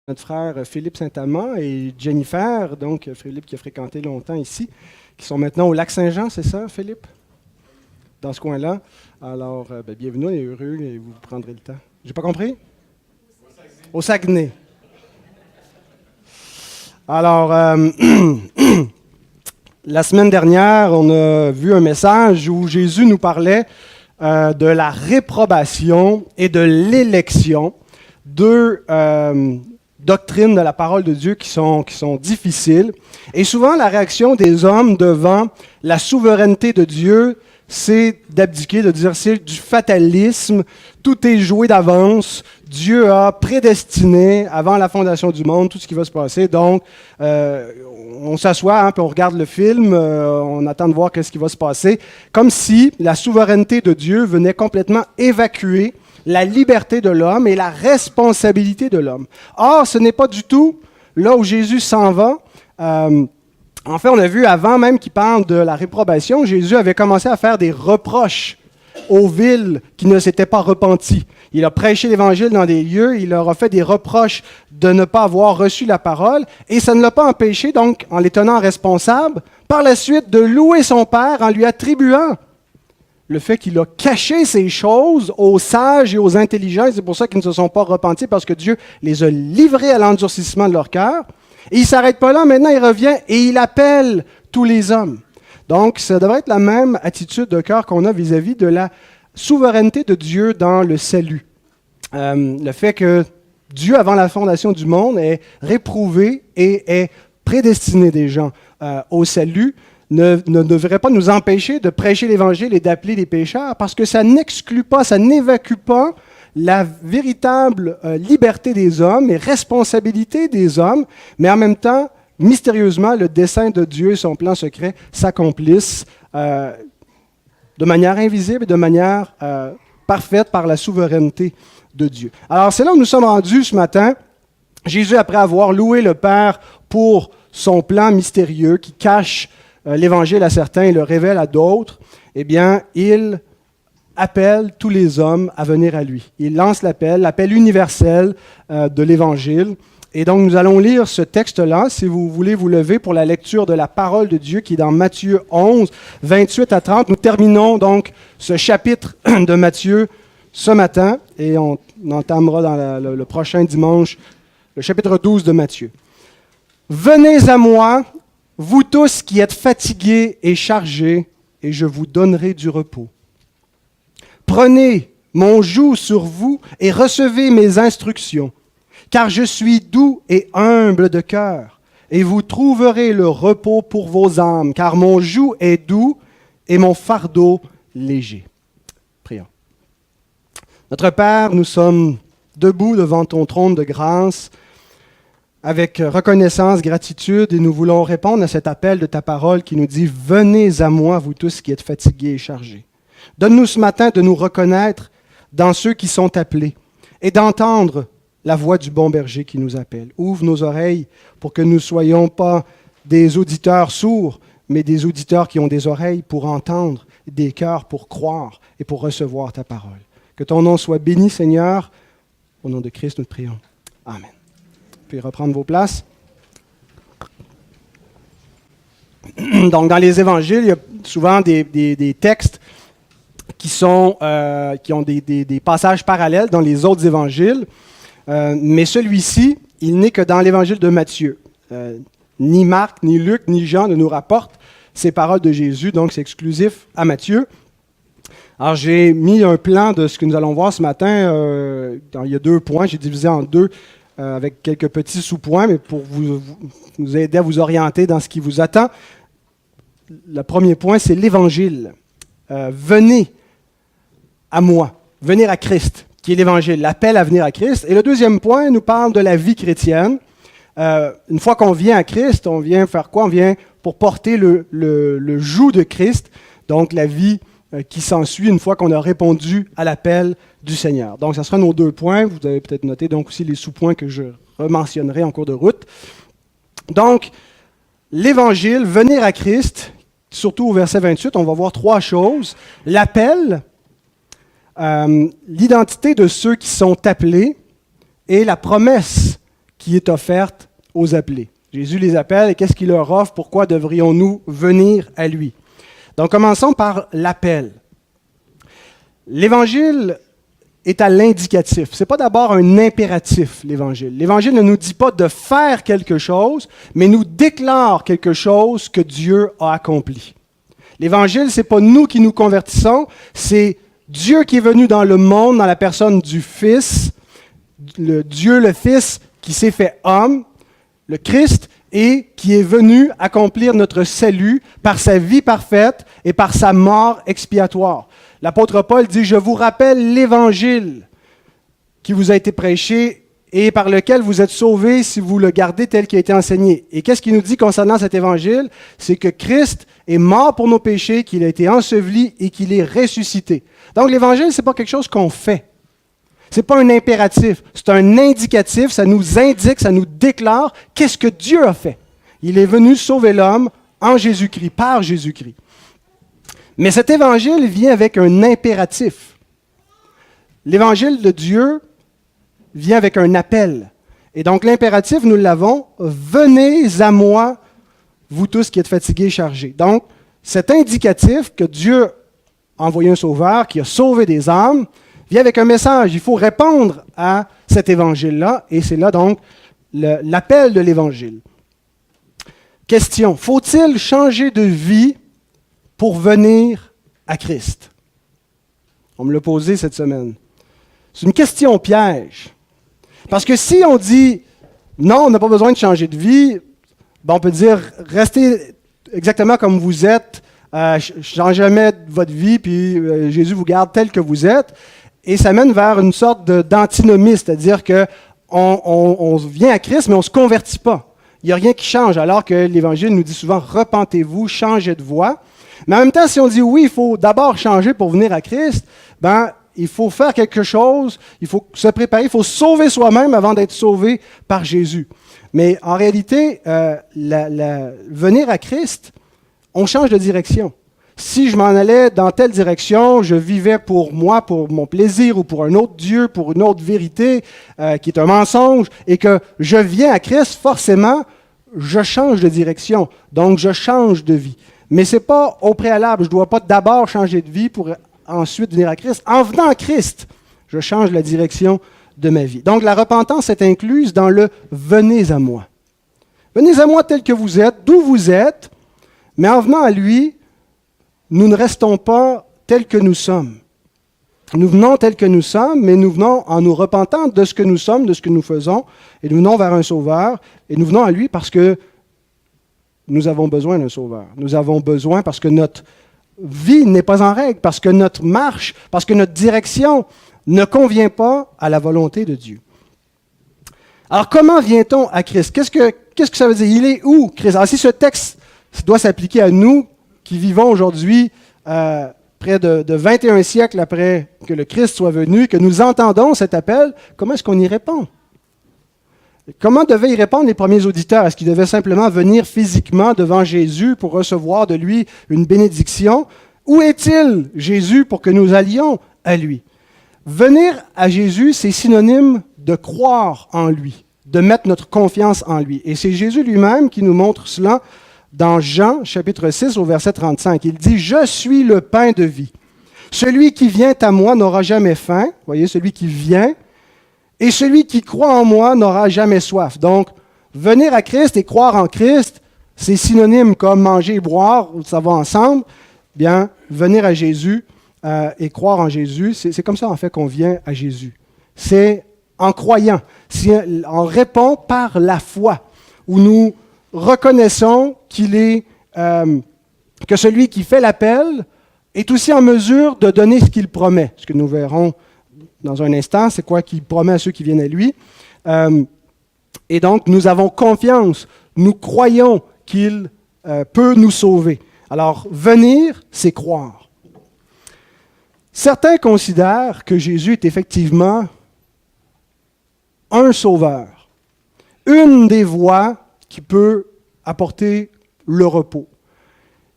Notre frère Philippe Saint-Amand et Jennifer, donc Philippe qui a fréquenté longtemps ici, qui sont maintenant au Lac-Saint-Jean, c'est ça, Philippe? Dans ce coin-là. Alors, bienvenue, on est heureux et vous prendrez le temps. J'ai pas compris? Au Saguenay. Alors, la semaine dernière, on a vu un message où Jésus nous parlait de la réprobation et de l'élection, deux doctrines de la parole de Dieu qui sont difficiles. Et souvent, la réaction des hommes devant la souveraineté de Dieu, c'est d'abdiquer, de dire c'est du fatalisme, tout est joué d'avance, Dieu a prédestiné avant la fondation du monde tout ce qui va se passer. Donc, on s'assoit, puis on regarde le film, on attend de voir qu'est-ce qui va se passer, comme si la souveraineté de Dieu venait complètement évacuer la liberté de l'homme et la responsabilité de l'homme. Or, ce n'est pas du tout là où Jésus s'en va. En fait, on a vu avant même qu'il parle de la réprobation, Jésus avait commencé à faire des reproches aux villes qui ne s'étaient pas repenties. Il a prêché l'Évangile dans des lieux, il leur a fait des reproches de ne pas avoir reçu la parole, et ça ne l'a pas empêché, donc, en les tenant responsables, par la suite de louer son Père en lui attribuant le fait qu'il a caché ces choses aux sages et aux intelligents. C'est pour ça qu'ils ne se sont pas repentis, parce que Dieu les a livrés à l'endurcissement de leur cœur. Et il ne s'arrête pas là, maintenant il revient et il appelle tous les hommes. Donc, ça devrait être la même attitude de cœur qu'on a vis-à-vis de la souveraineté de Dieu dans le salut. Le fait que Dieu, avant la fondation du monde, ait réprouvé et ait prédestiné des gens au salut, ne devrait pas nous empêcher de prêcher l'Évangile et d'appeler les pécheurs, parce que ça n'exclut pas, ça n'évacue pas la véritable liberté des hommes et responsabilité des hommes, mais en même temps, mystérieusement, le dessein de Dieu et son plan secret s'accomplissent de manière invisible et de manière parfaite par la souveraineté de Dieu. Alors, c'est là où nous sommes rendus ce matin. Jésus, après avoir loué le Père pour son plan mystérieux qui cache l'Évangile à certains et le révèle à d'autres, eh bien, il appelle tous les hommes à venir à lui. Il lance l'appel universel de l'Évangile. Et donc, nous allons lire ce texte-là, si vous voulez vous lever pour la lecture de la parole de Dieu qui est dans Matthieu 11, 28 à 30. Nous terminons donc ce chapitre de Matthieu ce matin et on entamera dans le prochain dimanche le chapitre 12 de Matthieu. « Venez à moi, vous tous qui êtes fatigués et chargés, et je vous donnerai du repos. Prenez mon joug sur vous et recevez mes instructions, car je suis doux et humble de cœur, et vous trouverez le repos pour vos âmes, car mon joug est doux et mon fardeau léger. » Prions. Notre Père, nous sommes debout devant ton trône de grâce, avec reconnaissance, gratitude, et nous voulons répondre à cet appel de ta parole qui nous dit « Venez à moi, vous tous qui êtes fatigués et chargés. » Donne-nous ce matin de nous reconnaître dans ceux qui sont appelés et d'entendre la voix du bon berger qui nous appelle. Ouvre nos oreilles pour que nous ne soyons pas des auditeurs sourds, mais des auditeurs qui ont des oreilles pour entendre, des cœurs pour croire et pour recevoir ta parole. Que ton nom soit béni, Seigneur. Au nom de Christ, nous te prions. Amen. Puis reprendre vos places. Donc, dans les évangiles, il y a souvent des textes qui ont des passages parallèles dans les autres évangiles. Mais celui-ci, il n'est que dans l'évangile de Matthieu. Ni Marc, ni Luc, ni Jean ne nous rapportent ces paroles de Jésus, donc c'est exclusif à Matthieu. Alors, j'ai mis un plan de ce que nous allons voir ce matin. Il y a 2 points, j'ai divisé en 2 avec quelques petits sous-points, mais pour vous aider à vous orienter dans ce qui vous attend. Le premier point, c'est l'Évangile. Venez à moi, venir à Christ, qui est l'Évangile, l'appel à venir à Christ. Et le deuxième point nous parle de la vie chrétienne. Une fois qu'on vient à Christ, on vient faire quoi? On vient pour porter le joug de Christ, donc la vie qui s'ensuit une fois qu'on a répondu à l'appel du Seigneur. Donc, ça sera nos 2 points. Vous avez peut-être noté donc aussi les sous-points que je rementionnerai en cours de route. Donc, l'Évangile, venir à Christ, surtout au verset 28, on va voir 3 choses. L'appel, l'identité de ceux qui sont appelés et la promesse qui qui est offerte aux appelés. Jésus les appelle et qu'est-ce qu'il leur offre? Pourquoi devrions-nous venir à lui? Donc, commençons par l'appel. L'Évangile est à l'indicatif. Ce n'est pas d'abord un impératif, l'Évangile. L'Évangile ne nous dit pas de faire quelque chose, mais nous déclare quelque chose que Dieu a accompli. L'Évangile, ce n'est pas nous qui nous convertissons, c'est Dieu qui est venu dans le monde, dans la personne du Fils, Dieu le Fils qui s'est fait homme, le Christ, et qui est venu accomplir notre salut par sa vie parfaite et par sa mort expiatoire. L'apôtre Paul dit « Je vous rappelle l'Évangile qui vous a été prêché et par lequel vous êtes sauvés si vous le gardez tel qu'il a été enseigné. » Et qu'est-ce qu'il nous dit concernant cet Évangile? C'est que Christ est mort pour nos péchés, qu'il a été enseveli et qu'il est ressuscité. Donc l'Évangile, ce n'est pas quelque chose qu'on fait. Ce n'est pas un impératif, c'est un indicatif, ça nous indique, ça nous déclare qu'est-ce que Dieu a fait. Il est venu sauver l'homme en Jésus-Christ, par Jésus-Christ. Mais cet évangile vient avec un impératif. L'évangile de Dieu vient avec un appel. Et donc l'impératif, nous l'avons, « Venez à moi, vous tous qui êtes fatigués et chargés ». Donc, cet indicatif que Dieu a envoyé un sauveur, qui a sauvé des âmes, vient avec un message. Il faut répondre à cet évangile-là, et c'est là donc l'appel de l'évangile. Question, faut-il changer de vie pour venir à Christ? On me l'a posé cette semaine. C'est une question piège. Parce que si on dit, non, on n'a pas besoin de changer de vie, ben on peut dire, restez exactement comme vous êtes, changez jamais votre vie, puis Jésus vous garde tel que vous êtes. Et ça mène vers une sorte d'antinomie, c'est-à-dire qu'on vient à Christ, mais on ne se convertit pas. Il n'y a rien qui change, alors que l'Évangile nous dit souvent « repentez-vous, changez de voie ». Mais en même temps, si on dit oui, il faut d'abord changer pour venir à Christ, ben, il faut faire quelque chose, il faut se préparer, il faut se sauver soi-même avant d'être sauvé par Jésus. Mais en réalité, venir à Christ, on change de direction. Si je m'en allais dans telle direction, je vivais pour moi, pour mon plaisir ou pour un autre Dieu, pour une autre vérité qui est un mensonge, et que je viens à Christ, forcément, je change de direction. Donc, je change de vie. Mais ce n'est pas au préalable. Je ne dois pas d'abord changer de vie pour ensuite venir à Christ. En venant à Christ, je change la direction de ma vie. Donc, la repentance est incluse dans le « venez à moi ». Venez à moi tel que vous êtes, d'où vous êtes, mais en venant à lui, nous ne restons pas tels que nous sommes. Nous venons tels que nous sommes, mais nous venons en nous repentant de ce que nous sommes, de ce que nous faisons, et nous venons vers un Sauveur, et nous venons à lui parce que nous avons besoin d'un Sauveur. Nous avons besoin parce que notre vie n'est pas en règle, parce que notre marche, parce que notre direction ne convient pas à la volonté de Dieu. Alors, comment vient-on à Christ? Qu'est-ce que ça veut dire? Il est où, Christ? Alors, si ce texte doit s'appliquer à nous, qui vivons aujourd'hui près de 21 siècles après que le Christ soit venu, que nous entendons cet appel, comment est-ce qu'on y répond? Comment devaient y répondre les premiers auditeurs? Est-ce qu'ils devaient simplement venir physiquement devant Jésus pour recevoir de lui une bénédiction? Où est-il, Jésus, pour que nous allions à lui? Venir à Jésus, c'est synonyme de croire en lui, de mettre notre confiance en lui. Et c'est Jésus lui-même qui nous montre cela dans Jean, chapitre 6, au verset 35. Il dit « Je suis le pain de vie. Celui qui vient à moi n'aura jamais faim. » Vous voyez, celui qui vient. « Et celui qui croit en moi n'aura jamais soif. » Donc, venir à Christ et croire en Christ, c'est synonyme comme manger et boire, ça va ensemble. Bien, venir à Jésus et croire en Jésus, c'est comme ça en fait qu'on vient à Jésus. C'est en croyant. On répond par la foi, où nous reconnaissons qu'il est, que celui qui fait l'appel est aussi en mesure de donner ce qu'il promet. Ce que nous verrons dans un instant, c'est quoi qu'il promet à ceux qui viennent à lui. Et donc, nous avons confiance, nous croyons qu'il peut nous sauver. Alors, venir, c'est croire. Certains considèrent que Jésus est effectivement un sauveur, une des voies qui peut apporter le repos.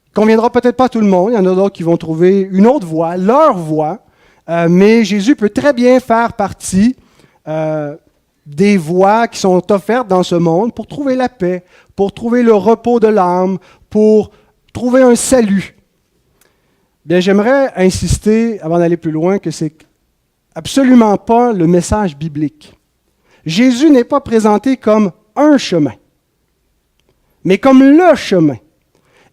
Il ne conviendra peut-être pas à tout le monde, il y en a d'autres qui vont trouver une autre voie, leur voie, mais Jésus peut très bien faire partie des voies qui sont offertes dans ce monde pour trouver la paix, pour trouver le repos de l'âme, pour trouver un salut. Bien, j'aimerais insister, avant d'aller plus loin, que c'est absolument pas le message biblique. Jésus n'est pas présenté comme un chemin, mais comme le chemin.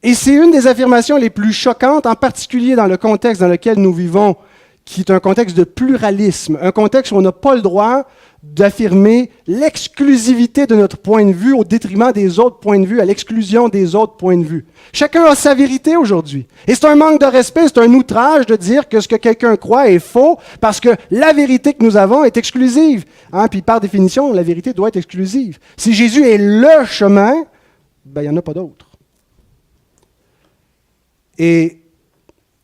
Et c'est une des affirmations les plus choquantes, en particulier dans le contexte dans lequel nous vivons, qui est un contexte de pluralisme, un contexte où on n'a pas le droit d'affirmer l'exclusivité de notre point de vue au détriment des autres points de vue, à l'exclusion des autres points de vue. Chacun a sa vérité aujourd'hui. Et c'est un manque de respect, c'est un outrage de dire que ce que quelqu'un croit est faux parce que la vérité que nous avons est exclusive. Puis par définition, la vérité doit être exclusive. Si Jésus est le chemin, il n'y en a pas d'autre. Et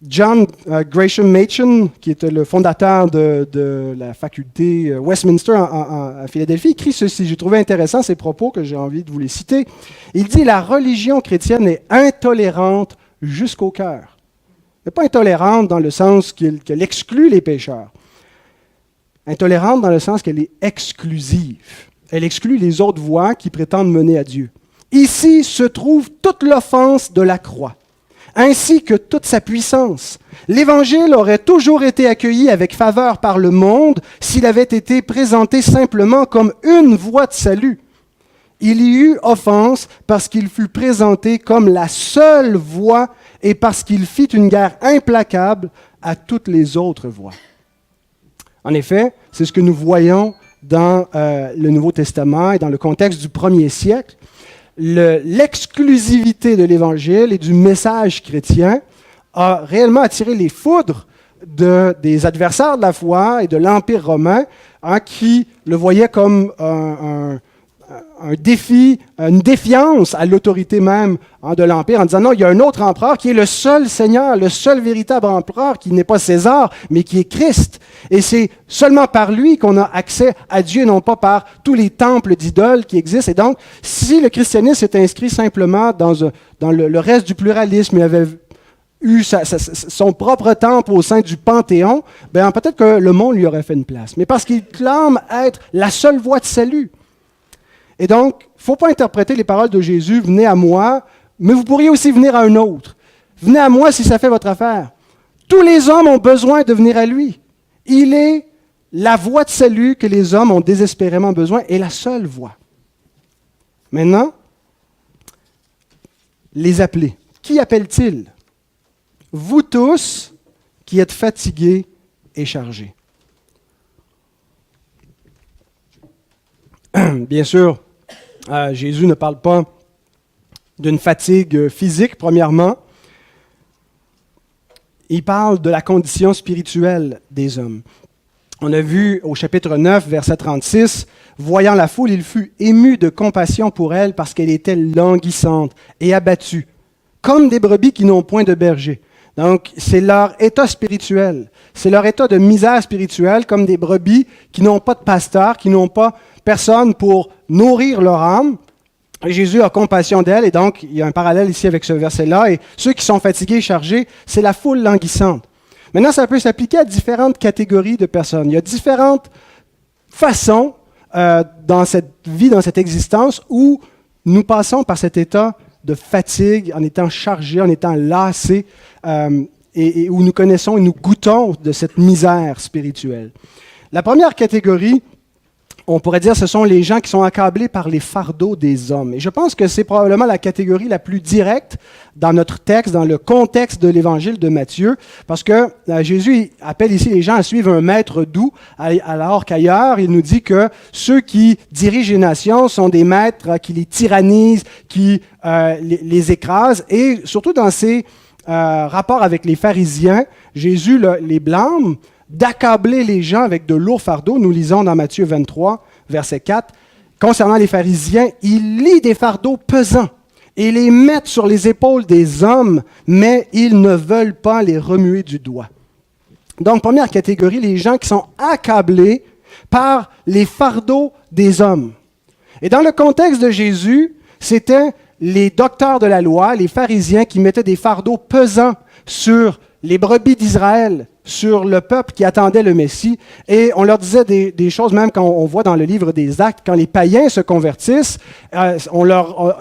John Gresham Machen, qui était le fondateur de la faculté Westminster à Philadelphie, écrit ceci. J'ai trouvé intéressant ces propos que j'ai envie de vous les citer. Il dit « La religion chrétienne est intolérante jusqu'au cœur. » Elle n'est pas intolérante dans le sens qu'elle exclut les pécheurs. Intolérante dans le sens qu'elle est exclusive. Elle exclut les autres voies qui prétendent mener à Dieu. Ici se trouve toute l'offense de la croix, ainsi que toute sa puissance. L'Évangile aurait toujours été accueilli avec faveur par le monde s'il avait été présenté simplement comme une voie de salut. Il y eut offense parce qu'il fut présenté comme la seule voie et parce qu'il fit une guerre implacable à toutes les autres voies. En effet, c'est ce que nous voyons dans le Nouveau Testament et dans le contexte du premier siècle. L'exclusivité de l'Évangile et du message chrétien a réellement attiré les foudres des adversaires de la foi et de l'Empire romain, qui le voyaient comme un défi, une défiance à l'autorité même de l'Empire, en disant non, il y a un autre empereur qui est le seul Seigneur, le seul véritable empereur, qui n'est pas César, mais qui est Christ. Et c'est seulement par lui qu'on a accès à Dieu, non pas par tous les temples d'idoles qui existent. Et donc, si le christianisme est inscrit simplement dans le reste du pluralisme, il avait eu son propre temple au sein du Panthéon, bien peut-être que le monde lui aurait fait une place. Mais parce qu'il clame être la seule voie de salut. Et donc, il ne faut pas interpréter les paroles de Jésus, venez à moi, mais vous pourriez aussi venir à un autre. Venez à moi si ça fait votre affaire. Tous les hommes ont besoin de venir à lui. Il est la voie de salut que les hommes ont désespérément besoin et la seule voie. Maintenant, les appelés. Qui appelle-t-il? Vous tous qui êtes fatigués et chargés. Bien sûr, Jésus ne parle pas d'une fatigue physique, premièrement. Il parle de la condition spirituelle des hommes. On a vu au chapitre 9, verset 36, « Voyant la foule, il fut ému de compassion pour elle parce qu'elle était languissante et abattue, comme des brebis qui n'ont point de berger. » Donc, c'est leur état spirituel. C'est leur état de misère spirituelle, comme des brebis qui n'ont pas de pasteur, qui n'ont pas personne pour nourrir leur âme. Et Jésus a compassion d'elle, et donc il y a un parallèle ici avec ce verset-là. Et ceux qui sont fatigués et chargés, c'est la foule languissante. Maintenant, ça peut s'appliquer à différentes catégories de personnes. Il y a différentes façons dans cette vie, dans cette existence, où nous passons par cet état de fatigue, en étant chargés, en étant lassés, et où nous connaissons et nous goûtons de cette misère spirituelle. La première catégorie, on pourrait dire, ce sont les gens qui sont accablés par les fardeaux des hommes. Et je pense que c'est probablement la catégorie la plus directe dans notre texte, dans le contexte de l'Évangile de Matthieu, parce que Jésus appelle ici les gens à suivre un maître doux, alors qu'ailleurs, il nous dit que ceux qui dirigent les nations sont des maîtres qui les tyrannisent, qui les écrasent, et surtout dans ces rapports avec les pharisiens, Jésus les blâme d'accabler les gens avec de lourds fardeaux. Nous lisons dans Matthieu 23, verset 4, « Concernant les pharisiens, ils lient des fardeaux pesants et les mettent sur les épaules des hommes, mais ils ne veulent pas les remuer du doigt. » Donc, première catégorie, les gens qui sont accablés par les fardeaux des hommes. Et dans le contexte de Jésus, c'était les docteurs de la loi, les pharisiens, qui mettaient des fardeaux pesants sur les brebis d'Israël, sur le peuple qui attendait le Messie. Et on leur disait des choses, même quand on voit dans le livre des Actes, quand les païens se convertissent,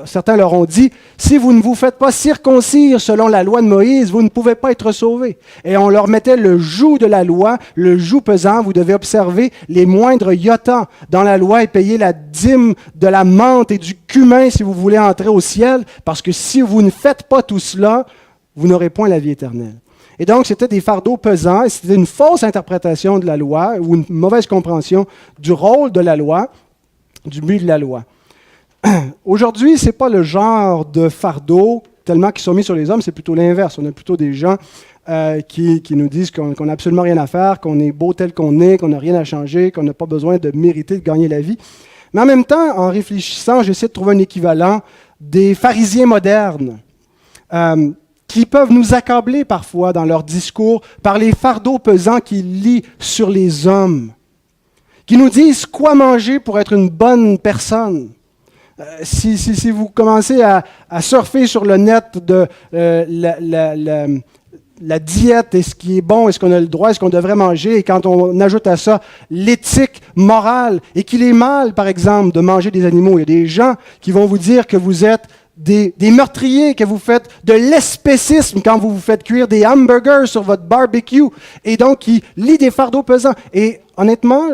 certains leur ont dit, si vous ne vous faites pas circoncire selon la loi de Moïse, vous ne pouvez pas être sauvés. Et on leur mettait le joug de la loi, le joug pesant, vous devez observer les moindres iotans dans la loi et payer la dîme de la menthe et du cumin si vous voulez entrer au ciel, parce que si vous ne faites pas tout cela, vous n'aurez point la vie éternelle. Et donc, c'était des fardeaux pesants, et c'était une fausse interprétation de la loi, ou une mauvaise compréhension du rôle de la loi, du but de la loi. Aujourd'hui, ce n'est pas le genre de fardeau tellement qui sont mis sur les hommes, c'est plutôt l'inverse. On a plutôt des gens qui nous disent qu'on n'a absolument rien à faire, qu'on est beau tel qu'on est, qu'on n'a rien à changer, qu'on n'a pas besoin de mériter de gagner la vie. Mais en même temps, en réfléchissant, j'essaie de trouver un équivalent des pharisiens modernes, qui peuvent nous accabler parfois dans leur discours par les fardeaux pesants qu'ils lient sur les hommes, qui nous disent quoi manger pour être une bonne personne. Si vous commencez à surfer sur le net de la diète et ce qui est bon, est-ce qu'on a le droit, est-ce qu'on devrait manger, et quand on ajoute à ça l'éthique morale, et qu'il est mal, par exemple, de manger des animaux, il y a des gens qui vont vous dire que vous êtes des meurtriers, que vous faites de l'espécisme quand vous vous faites cuire des hamburgers sur votre barbecue, et donc qui lit des fardeaux pesants. Et honnêtement,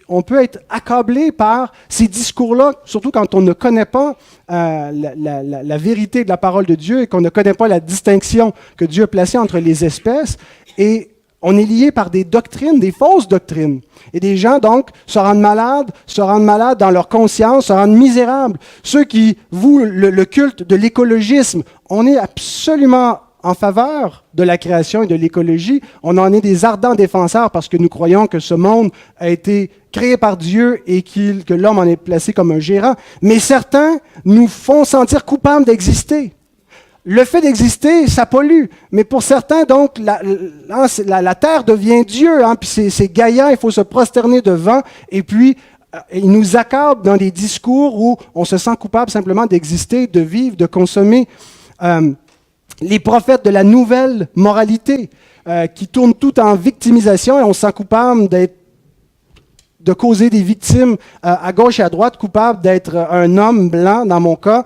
on peut être accablé par ces discours-là, surtout quand on ne connaît pas la vérité de la parole de Dieu et qu'on ne connaît pas la distinction que Dieu a placée entre les espèces. Et on est lié par des doctrines, des fausses doctrines. Et des gens, donc, se rendent malades dans leur conscience, se rendent misérables. Ceux qui vouent le culte de l'écologisme, on est absolument en faveur de la création et de l'écologie. On en est des ardents défenseurs parce que nous croyons que ce monde a été créé par Dieu et que l'homme en est placé comme un gérant. Mais certains nous font sentir coupables d'exister. Le fait d'exister, ça pollue. Mais pour certains, donc, la terre devient Dieu. Puis c'est Gaïa, il faut se prosterner devant. Et puis, ils nous accablent dans des discours où on se sent coupable simplement d'exister, de vivre, de consommer. Les prophètes de la nouvelle moralité qui tournent tout en victimisation et on se sent coupable de causer des victimes à gauche et à droite, coupable d'être un homme blanc, dans mon cas,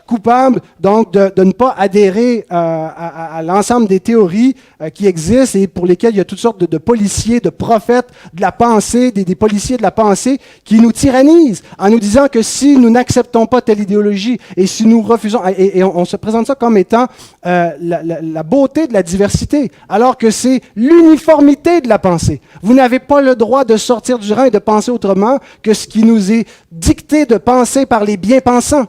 coupable donc de ne pas adhérer à l'ensemble des théories qui existent et pour lesquelles il y a toutes sortes de policiers, de prophètes de la pensée, des policiers de la pensée qui nous tyrannisent en nous disant que si nous n'acceptons pas telle idéologie et si nous refusons, et on se présente ça comme étant la beauté de la diversité, alors que c'est l'uniformité de la pensée. Vous n'avez pas le droit de sortir du rang et de penser autrement que ce qui nous est dicté de penser par les bien-pensants.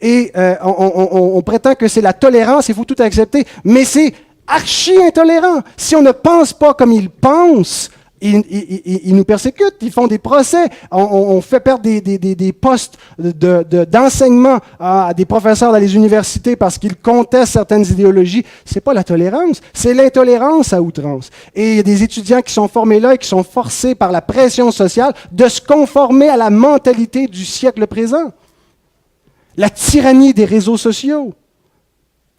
Et on prétend que c'est la tolérance, il faut tout accepter, mais c'est archi-intolérant. Si on ne pense pas comme ils pensent, ils nous persécutent, ils font des procès, on fait perdre des postes d'enseignement à des professeurs dans les universités parce qu'ils contestent certaines idéologies. C'est pas la tolérance, c'est l'intolérance à outrance. Et il y a des étudiants qui sont formés là et qui sont forcés par la pression sociale de se conformer à la mentalité du siècle présent. La tyrannie des réseaux sociaux.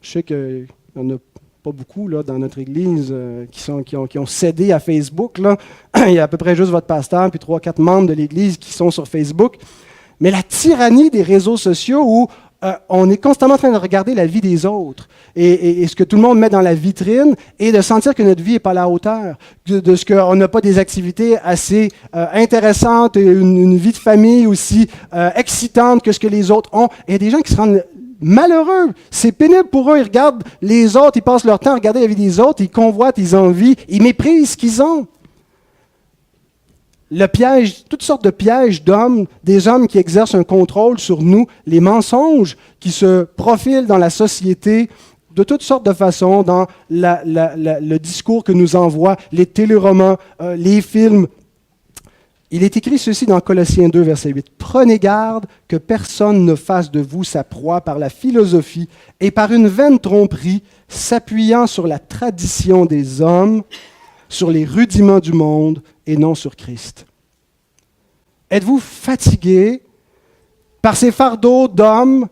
Je sais qu'il y en a pas beaucoup là, dans notre Église qui ont cédé à Facebook. Là. Il y a à peu près juste votre pasteur puis 3-4 membres de l'Église qui sont sur Facebook. Mais la tyrannie des réseaux sociaux où on est constamment en train de regarder la vie des autres et ce que tout le monde met dans la vitrine et de sentir que notre vie n'est pas à la hauteur, de ce qu'on n'a pas des activités assez intéressantes et une vie de famille aussi excitante que ce que les autres ont. Et il y a des gens qui se rendent malheureux, c'est pénible pour eux, ils regardent les autres, ils passent leur temps à regarder la vie des autres, ils convoitent, ils envient, ils méprisent ce qu'ils ont. Le piège, toutes sortes de pièges d'hommes, des hommes qui exercent un contrôle sur nous, les mensonges qui se profilent dans la société de toutes sortes de façons, dans le discours que nous envoient les téléromans, les films. Il est écrit ceci dans Colossiens 2, verset 8. « Prenez garde que personne ne fasse de vous sa proie par la philosophie et par une vaine tromperie, s'appuyant sur la tradition des hommes, sur les rudiments du monde et non sur Christ. » Êtes-vous fatigué par ces fardeaux d'hommes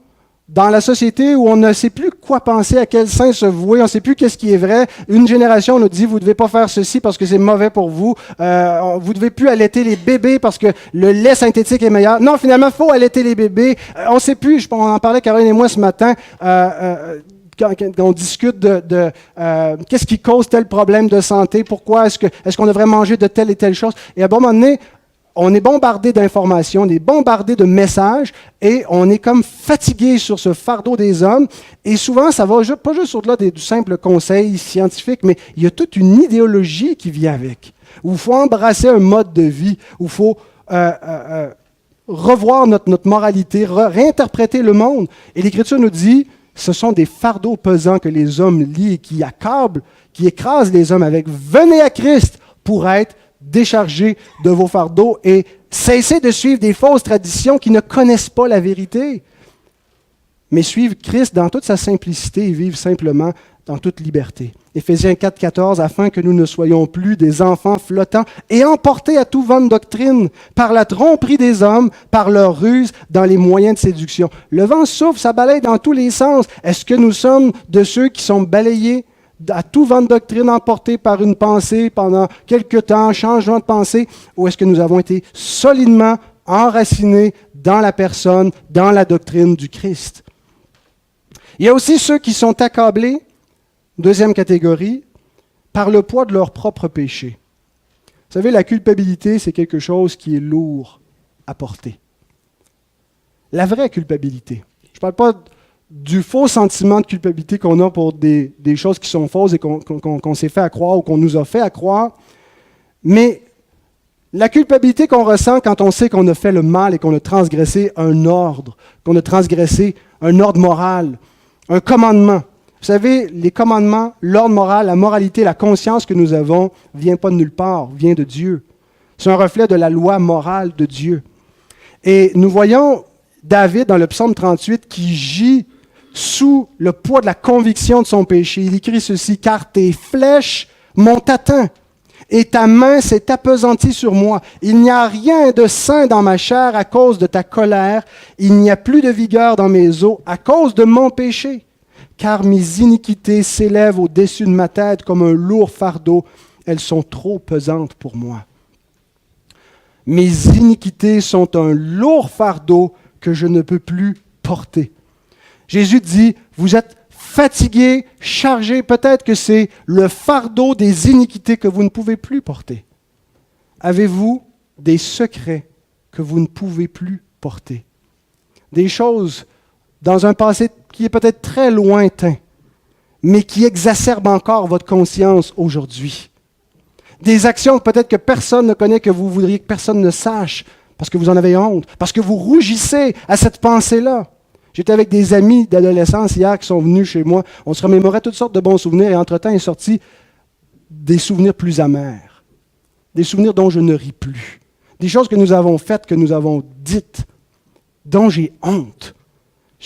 Dans la société où on ne sait plus quoi penser, à quel sein se vouer, on ne sait plus qu'est-ce qui est vrai. Une génération nous dit, vous ne devez pas faire ceci parce que c'est mauvais pour vous. Vous ne devez plus allaiter les bébés parce que le lait synthétique est meilleur. Non, finalement, il faut allaiter les bébés. On ne sait plus, on en parlait Caroline et moi ce matin, quand on discute de qu'est-ce qui cause tel problème de santé, pourquoi est-ce qu'on devrait manger de telle et telle chose. Et à un moment donné, on est bombardé d'informations, on est bombardé de messages et on est comme fatigué sur ce fardeau des hommes. Et souvent, ça va pas juste au-delà du simple conseil scientifique, mais il y a toute une idéologie qui vient avec, où il faut embrasser un mode de vie, où il faut revoir notre moralité, réinterpréter le monde. Et l'Écriture nous dit, ce sont des fardeaux pesants que les hommes lient et qui accablent, qui écrasent les hommes avec. Venez à Christ pour être déchargez de vos fardeaux et cessez de suivre des fausses traditions qui ne connaissent pas la vérité, mais suivent Christ dans toute sa simplicité et vivent simplement dans toute liberté. Éphésiens 4, 14, afin que nous ne soyons plus des enfants flottants et emportés à tout vent de doctrine par la tromperie des hommes, par leur ruse dans les moyens de séduction. Le vent souffle, ça balaye dans tous les sens. Est-ce que nous sommes de ceux qui sont balayés à tout vent de doctrine emporté par une pensée pendant quelque temps, changement de pensée, ou est-ce que nous avons été solidement enracinés dans la personne, dans la doctrine du Christ? Il y a aussi ceux qui sont accablés, deuxième catégorie, par le poids de leur propre péché. Vous savez, la culpabilité, c'est quelque chose qui est lourd à porter. La vraie culpabilité. Je ne parle pas du faux sentiment de culpabilité qu'on a pour des choses qui sont fausses et qu'on s'est fait à croire ou qu'on nous a fait à croire. Mais la culpabilité qu'on ressent quand on sait qu'on a fait le mal et qu'on a transgressé un ordre, qu'on a transgressé un ordre moral, un commandement. Vous savez, les commandements, l'ordre moral, la moralité, la conscience que nous avons ne vient pas de nulle part, vient de Dieu. C'est un reflet de la loi morale de Dieu. Et nous voyons David dans le psaume 38 qui gît sous le poids de la conviction de son péché. Il écrit ceci, « Car tes flèches m'ont atteint, et ta main s'est appesantie sur moi. Il n'y a rien de sain dans ma chair à cause de ta colère. Il n'y a plus de vigueur dans mes os à cause de mon péché. Car mes iniquités s'élèvent au-dessus de ma tête comme un lourd fardeau. Elles sont trop pesantes pour moi. Mes iniquités sont un lourd fardeau que je ne peux plus porter. » Jésus dit, vous êtes fatigués, chargés, peut-être que c'est le fardeau des iniquités que vous ne pouvez plus porter. Avez-vous des secrets que vous ne pouvez plus porter? Des choses dans un passé qui est peut-être très lointain, mais qui exacerbent encore votre conscience aujourd'hui. Des actions peut-être que personne ne connaît, que vous voudriez que personne ne sache, parce que vous en avez honte, parce que vous rougissez à cette pensée-là. J'étais avec des amis d'adolescence hier qui sont venus chez moi. On se remémorait toutes sortes de bons souvenirs et entre-temps, il est sorti des souvenirs plus amers. Des souvenirs dont je ne ris plus. Des choses que nous avons faites, que nous avons dites, dont j'ai honte.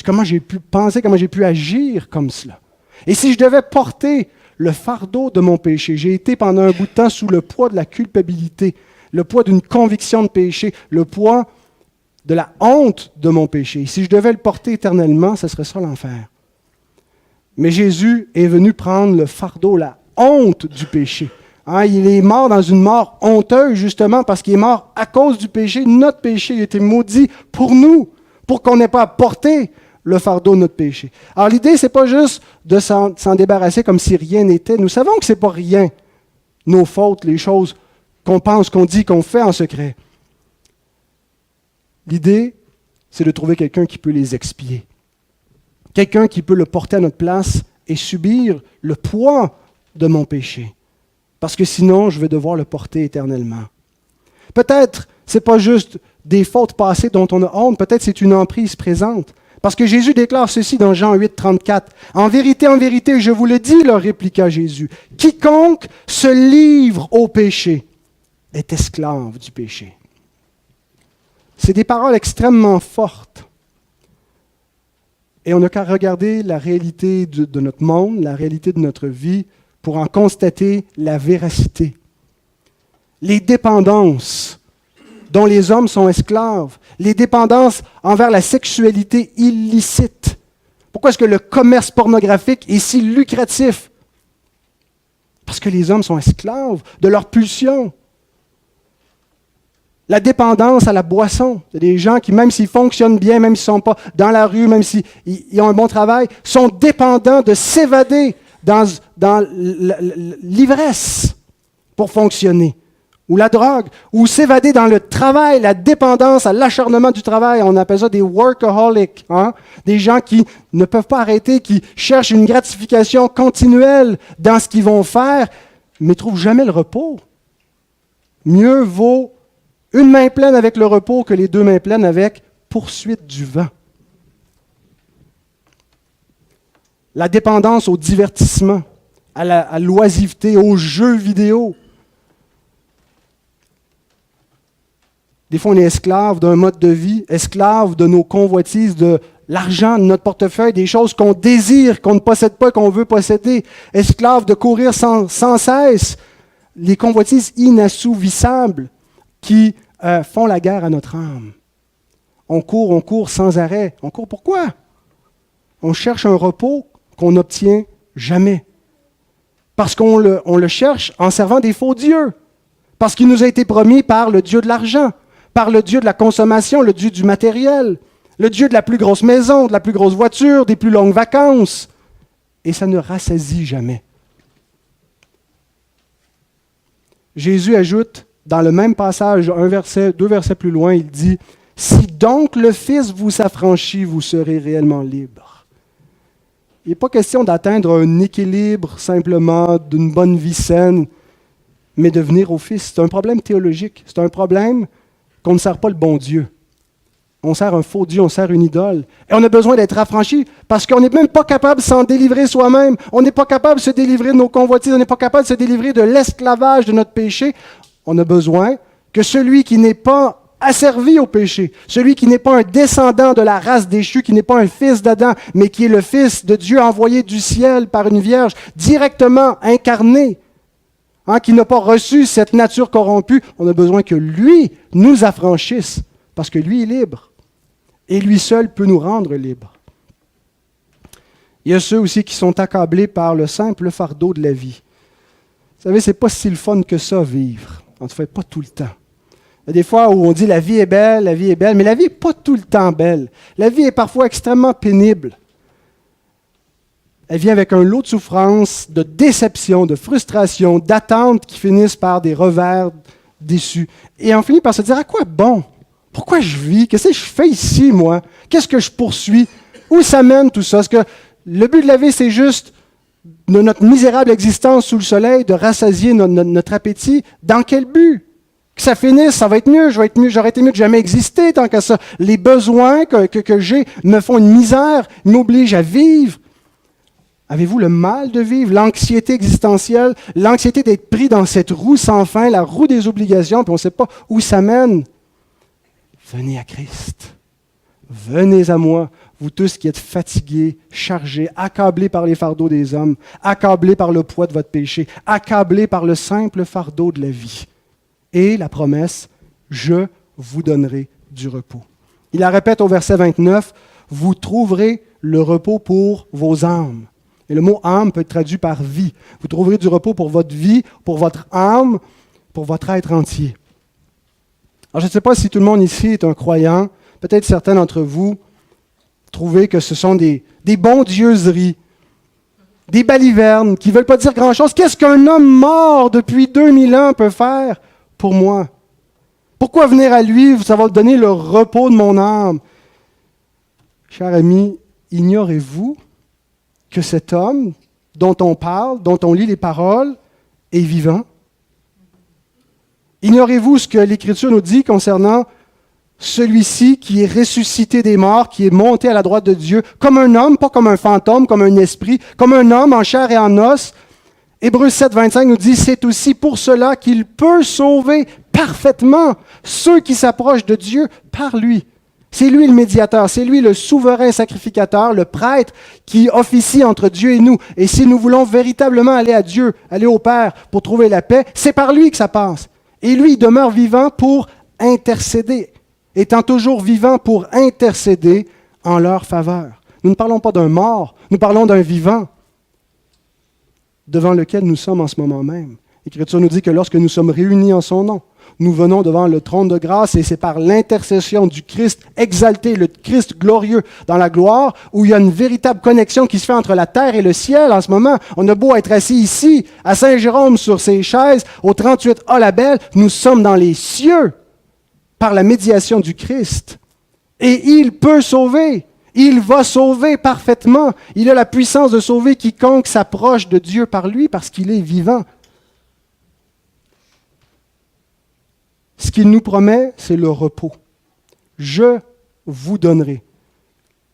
Comment j'ai pu penser, comment j'ai pu agir comme cela. Et si je devais porter le fardeau de mon péché, j'ai été pendant un bout de temps sous le poids de la culpabilité, le poids d'une conviction de péché, le poids de la honte de mon péché. Et si je devais le porter éternellement, ce serait ça l'enfer. Mais Jésus est venu prendre le fardeau, la honte du péché. Il est mort dans une mort honteuse, justement, parce qu'il est mort à cause du péché. Notre péché a été maudit pour nous, pour qu'on n'ait pas à porter le fardeau de notre péché. Alors l'idée, ce n'est pas juste de s'en débarrasser comme si rien n'était. Nous savons que ce n'est pas rien, nos fautes, les choses qu'on pense, qu'on dit, qu'on fait en secret. L'idée, c'est de trouver quelqu'un qui peut les expier. Quelqu'un qui peut le porter à notre place et subir le poids de mon péché. Parce que sinon, je vais devoir le porter éternellement. Peut-être, ce n'est pas juste des fautes passées dont on a honte, peut-être c'est une emprise présente. Parce que Jésus déclare ceci dans Jean 8, 34. « En vérité, je vous le dis, leur répliqua Jésus, quiconque se livre au péché est esclave du péché. » C'est des paroles extrêmement fortes. Et on n'a qu'à regarder la réalité de notre monde, la réalité de notre vie, pour en constater la véracité. Les dépendances dont les hommes sont esclaves, les dépendances envers la sexualité illicite, Pourquoi est-ce que le commerce pornographique est si lucratif? Parce que les hommes sont esclaves de leur pulsion. La dépendance à la boisson. Il y a des gens qui, même s'ils fonctionnent bien, même s'ils ne sont pas dans la rue, même s'ils ont un bon travail, sont dépendants de s'évader dans l'ivresse pour fonctionner. Ou la drogue, ou s'évader dans le travail, la dépendance à l'acharnement du travail. On appelle ça des workaholics, hein? Des gens qui ne peuvent pas arrêter, qui cherchent une gratification continuelle dans ce qu'ils vont faire, mais ne trouvent jamais le repos. Mieux vaut une main pleine avec le repos que les deux mains pleines avec poursuite du vent. La dépendance au divertissement, à l'oisiveté, aux jeux vidéo. Des fois, on est esclave d'un mode de vie, esclave de nos convoitises, de l'argent, de notre portefeuille, des choses qu'on désire, qu'on ne possède pas, qu'on veut posséder. Esclave de courir sans cesse. Les convoitises inassouvissables qui font la guerre à notre âme. On court sans arrêt. On court pourquoi? On cherche un repos qu'on n'obtient jamais. Parce qu'on le cherche en servant des faux dieux. Parce qu'il nous a été promis par le Dieu de l'argent, par le Dieu de la consommation, le Dieu du matériel, le Dieu de la plus grosse maison, de la plus grosse voiture, des plus longues vacances. Et ça ne rassasie jamais. Jésus ajoute, dans le même passage, deux versets plus loin, il dit « Si donc le Fils vous affranchit, vous serez réellement libre. » Il n'est pas question d'atteindre un équilibre simplement d'une bonne vie saine, mais de venir au Fils. C'est un problème théologique. C'est un problème qu'on ne sert pas le bon Dieu. On sert un faux Dieu, on sert une idole. Et on a besoin d'être affranchi parce qu'on n'est même pas capable de s'en délivrer soi-même. On n'est pas capable de se délivrer de nos convoitises. On n'est pas capable de se délivrer de l'esclavage de notre péché. On a besoin que celui qui n'est pas asservi au péché, celui qui n'est pas un descendant de la race déchue, qui n'est pas un fils d'Adam, mais qui est le Fils de Dieu envoyé du ciel par une vierge, directement incarné, qui n'a pas reçu cette nature corrompue, on a besoin que lui nous affranchisse, parce que lui est libre. Et lui seul peut nous rendre libres. Il y a ceux aussi qui sont accablés par le simple fardeau de la vie. Vous savez, ce n'est pas si le fun que ça, vivre. En tout cas, pas tout le temps. Il y a des fois où on dit la vie est belle, mais la vie n'est pas tout le temps belle. La vie est parfois extrêmement pénible. Elle vient avec un lot de souffrance, de déception, de frustration, d'attentes qui finissent par des revers déçus. Et on finit par se dire, à quoi bon? Pourquoi je vis? Qu'est-ce que je fais ici, moi? Qu'est-ce que je poursuis? Où ça mène tout ça? Est-ce que le but de la vie, c'est juste de notre misérable existence sous le soleil, de rassasier notre appétit? Dans quel but? Que ça finisse, ça va être mieux, j'aurais été mieux de jamais exister tant que ça. Les besoins que j'ai me font une misère, m'obligent à vivre. Avez-vous le mal de vivre, l'anxiété existentielle, l'anxiété d'être pris dans cette roue sans fin, la roue des obligations, puis on ne sait pas où ça mène? Venez à Christ. Venez à moi, vous tous qui êtes fatigués, chargés, accablés par les fardeaux des hommes, accablés par le poids de votre péché, accablés par le simple fardeau de la vie. Et la promesse, je vous donnerai du repos. Il la répète au verset 29, vous trouverez le repos pour vos âmes. Et le mot âme peut être traduit par vie. Vous trouverez du repos pour votre vie, pour votre âme, pour votre être entier. Alors, je ne sais pas si tout le monde ici est un croyant. Peut-être certains d'entre vous trouvez que ce sont des bondieuseries, des balivernes qui ne veulent pas dire grand-chose. Qu'est-ce qu'un homme mort depuis 2000 ans peut faire pour moi? Pourquoi venir à lui? Ça va donner le repos de mon âme. Cher ami, ignorez-vous que cet homme dont on parle, dont on lit les paroles, est vivant? Ignorez-vous ce que l'Écriture nous dit concernant celui-ci qui est ressuscité des morts, qui est monté à la droite de Dieu, comme un homme, pas comme un fantôme, comme un esprit, comme un homme en chair et en os. Hébreux 7, 25 nous dit, c'est aussi pour cela qu'il peut sauver parfaitement ceux qui s'approchent de Dieu par lui. C'est lui le médiateur, c'est lui le souverain sacrificateur, le prêtre qui officie entre Dieu et nous. Et si nous voulons véritablement aller à Dieu, aller au Père pour trouver la paix, c'est par lui que ça passe. Et lui, il demeure vivant pour intercéder, étant toujours vivant pour intercéder en leur faveur. Nous ne parlons pas d'un mort, nous parlons d'un vivant devant lequel nous sommes en ce moment même. L'Écriture nous dit que lorsque nous sommes réunis en son nom, nous venons devant le trône de grâce et c'est par l'intercession du Christ exalté, le Christ glorieux dans la gloire, où il y a une véritable connexion qui se fait entre la terre et le ciel en ce moment. On a beau être assis ici, à Saint-Jérôme, sur ses chaises, au 38A Labelle, nous sommes dans les cieux par la médiation du Christ. Et il peut sauver. Il va sauver parfaitement. Il a la puissance de sauver quiconque s'approche de Dieu par lui parce qu'il est vivant. Ce qu'il nous promet, c'est le repos. Je vous donnerai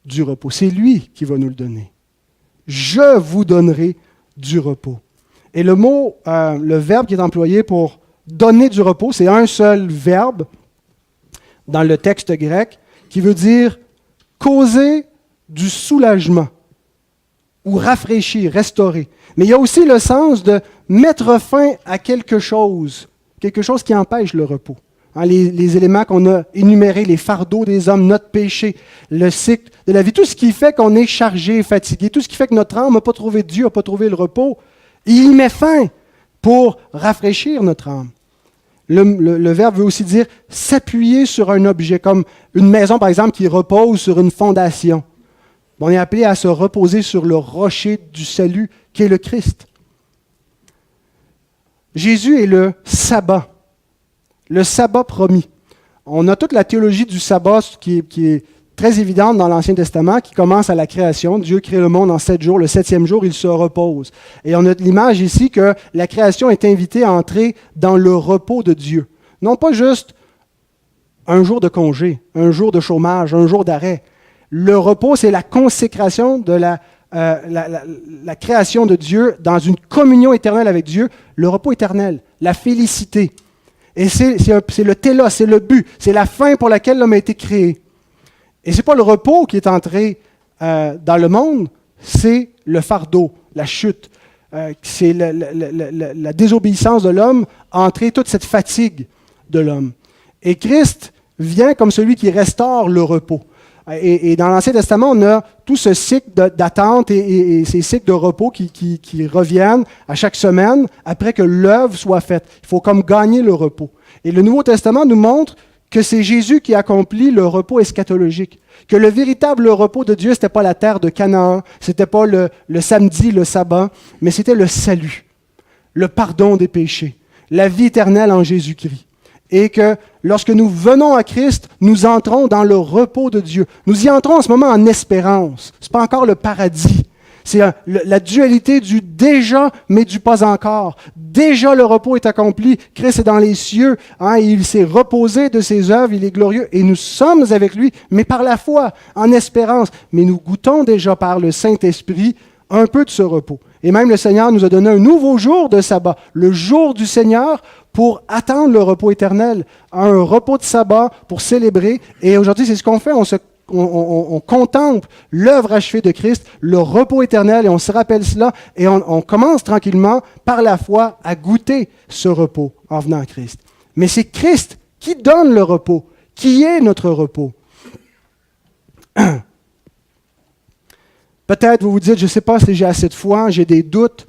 du repos. C'est lui qui va nous le donner. Je vous donnerai du repos. Et le mot, le verbe qui est employé pour donner du repos, c'est un seul verbe dans le texte grec qui veut dire causer du soulagement ou rafraîchir, restaurer. Mais il y a aussi le sens de mettre fin à quelque chose qui empêche le repos. Les éléments qu'on a énumérés, les fardeaux des hommes, notre péché, le cycle de la vie, tout ce qui fait qu'on est chargé, fatigué, tout ce qui fait que notre âme n'a pas trouvé Dieu, n'a pas trouvé le repos, il y met fin pour rafraîchir notre âme. Le verbe veut aussi dire s'appuyer sur un objet, comme une maison, par exemple, qui repose sur une fondation. On est appelé à se reposer sur le rocher du salut, qui est le Christ. Jésus est le sabbat promis. On a toute la théologie du sabbat qui est très évidente dans l'Ancien Testament, qui commence à la création. Dieu crée le monde en 7 jours. Le 7e jour, il se repose. Et on a l'image ici que la création est invitée à entrer dans le repos de Dieu. Non pas juste un jour de congé, un jour de chômage, un jour d'arrêt. Le repos, c'est la consécration de la création de Dieu dans une communion éternelle avec Dieu, le repos éternel, la félicité. Et c'est le télos, c'est le but, c'est la fin pour laquelle l'homme a été créé. Et ce n'est pas le repos qui est entré dans le monde, c'est le fardeau, la chute. C'est la désobéissance de l'homme a entré toute cette fatigue de l'homme. Et Christ vient comme celui qui restaure le repos. Et dans l'Ancien Testament, on a tout ce cycle d'attente et ces cycles de repos qui reviennent à chaque semaine après que l'œuvre soit faite. Il faut comme gagner le repos. Et le Nouveau Testament nous montre que c'est Jésus qui accomplit le repos eschatologique. Que le véritable repos de Dieu, ce n'était pas la terre de Canaan, ce n'était pas le samedi, le sabbat, mais c'était le salut, le pardon des péchés, la vie éternelle en Jésus-Christ. Et que lorsque nous venons à Christ, nous entrons dans le repos de Dieu. Nous y entrons en ce moment en espérance. Ce n'est pas encore le paradis. C'est la dualité du déjà, mais du pas encore. Déjà, le repos est accompli. Christ est dans les cieux. Il s'est reposé de ses œuvres. Il est glorieux. Et nous sommes avec lui, mais par la foi, en espérance. Mais nous goûtons déjà par le Saint-Esprit un peu de ce repos. Et même le Seigneur nous a donné un nouveau jour de sabbat, le jour du Seigneur, pour attendre le repos éternel, un repos de sabbat pour célébrer. Et aujourd'hui, c'est ce qu'on fait. On contemple l'œuvre achevée de Christ, le repos éternel, et on se rappelle cela, et on commence tranquillement, par la foi, à goûter ce repos en venant à Christ. Mais c'est Christ qui donne le repos, qui est notre repos. Peut-être vous vous dites, je ne sais pas si j'ai assez de foi, j'ai des doutes.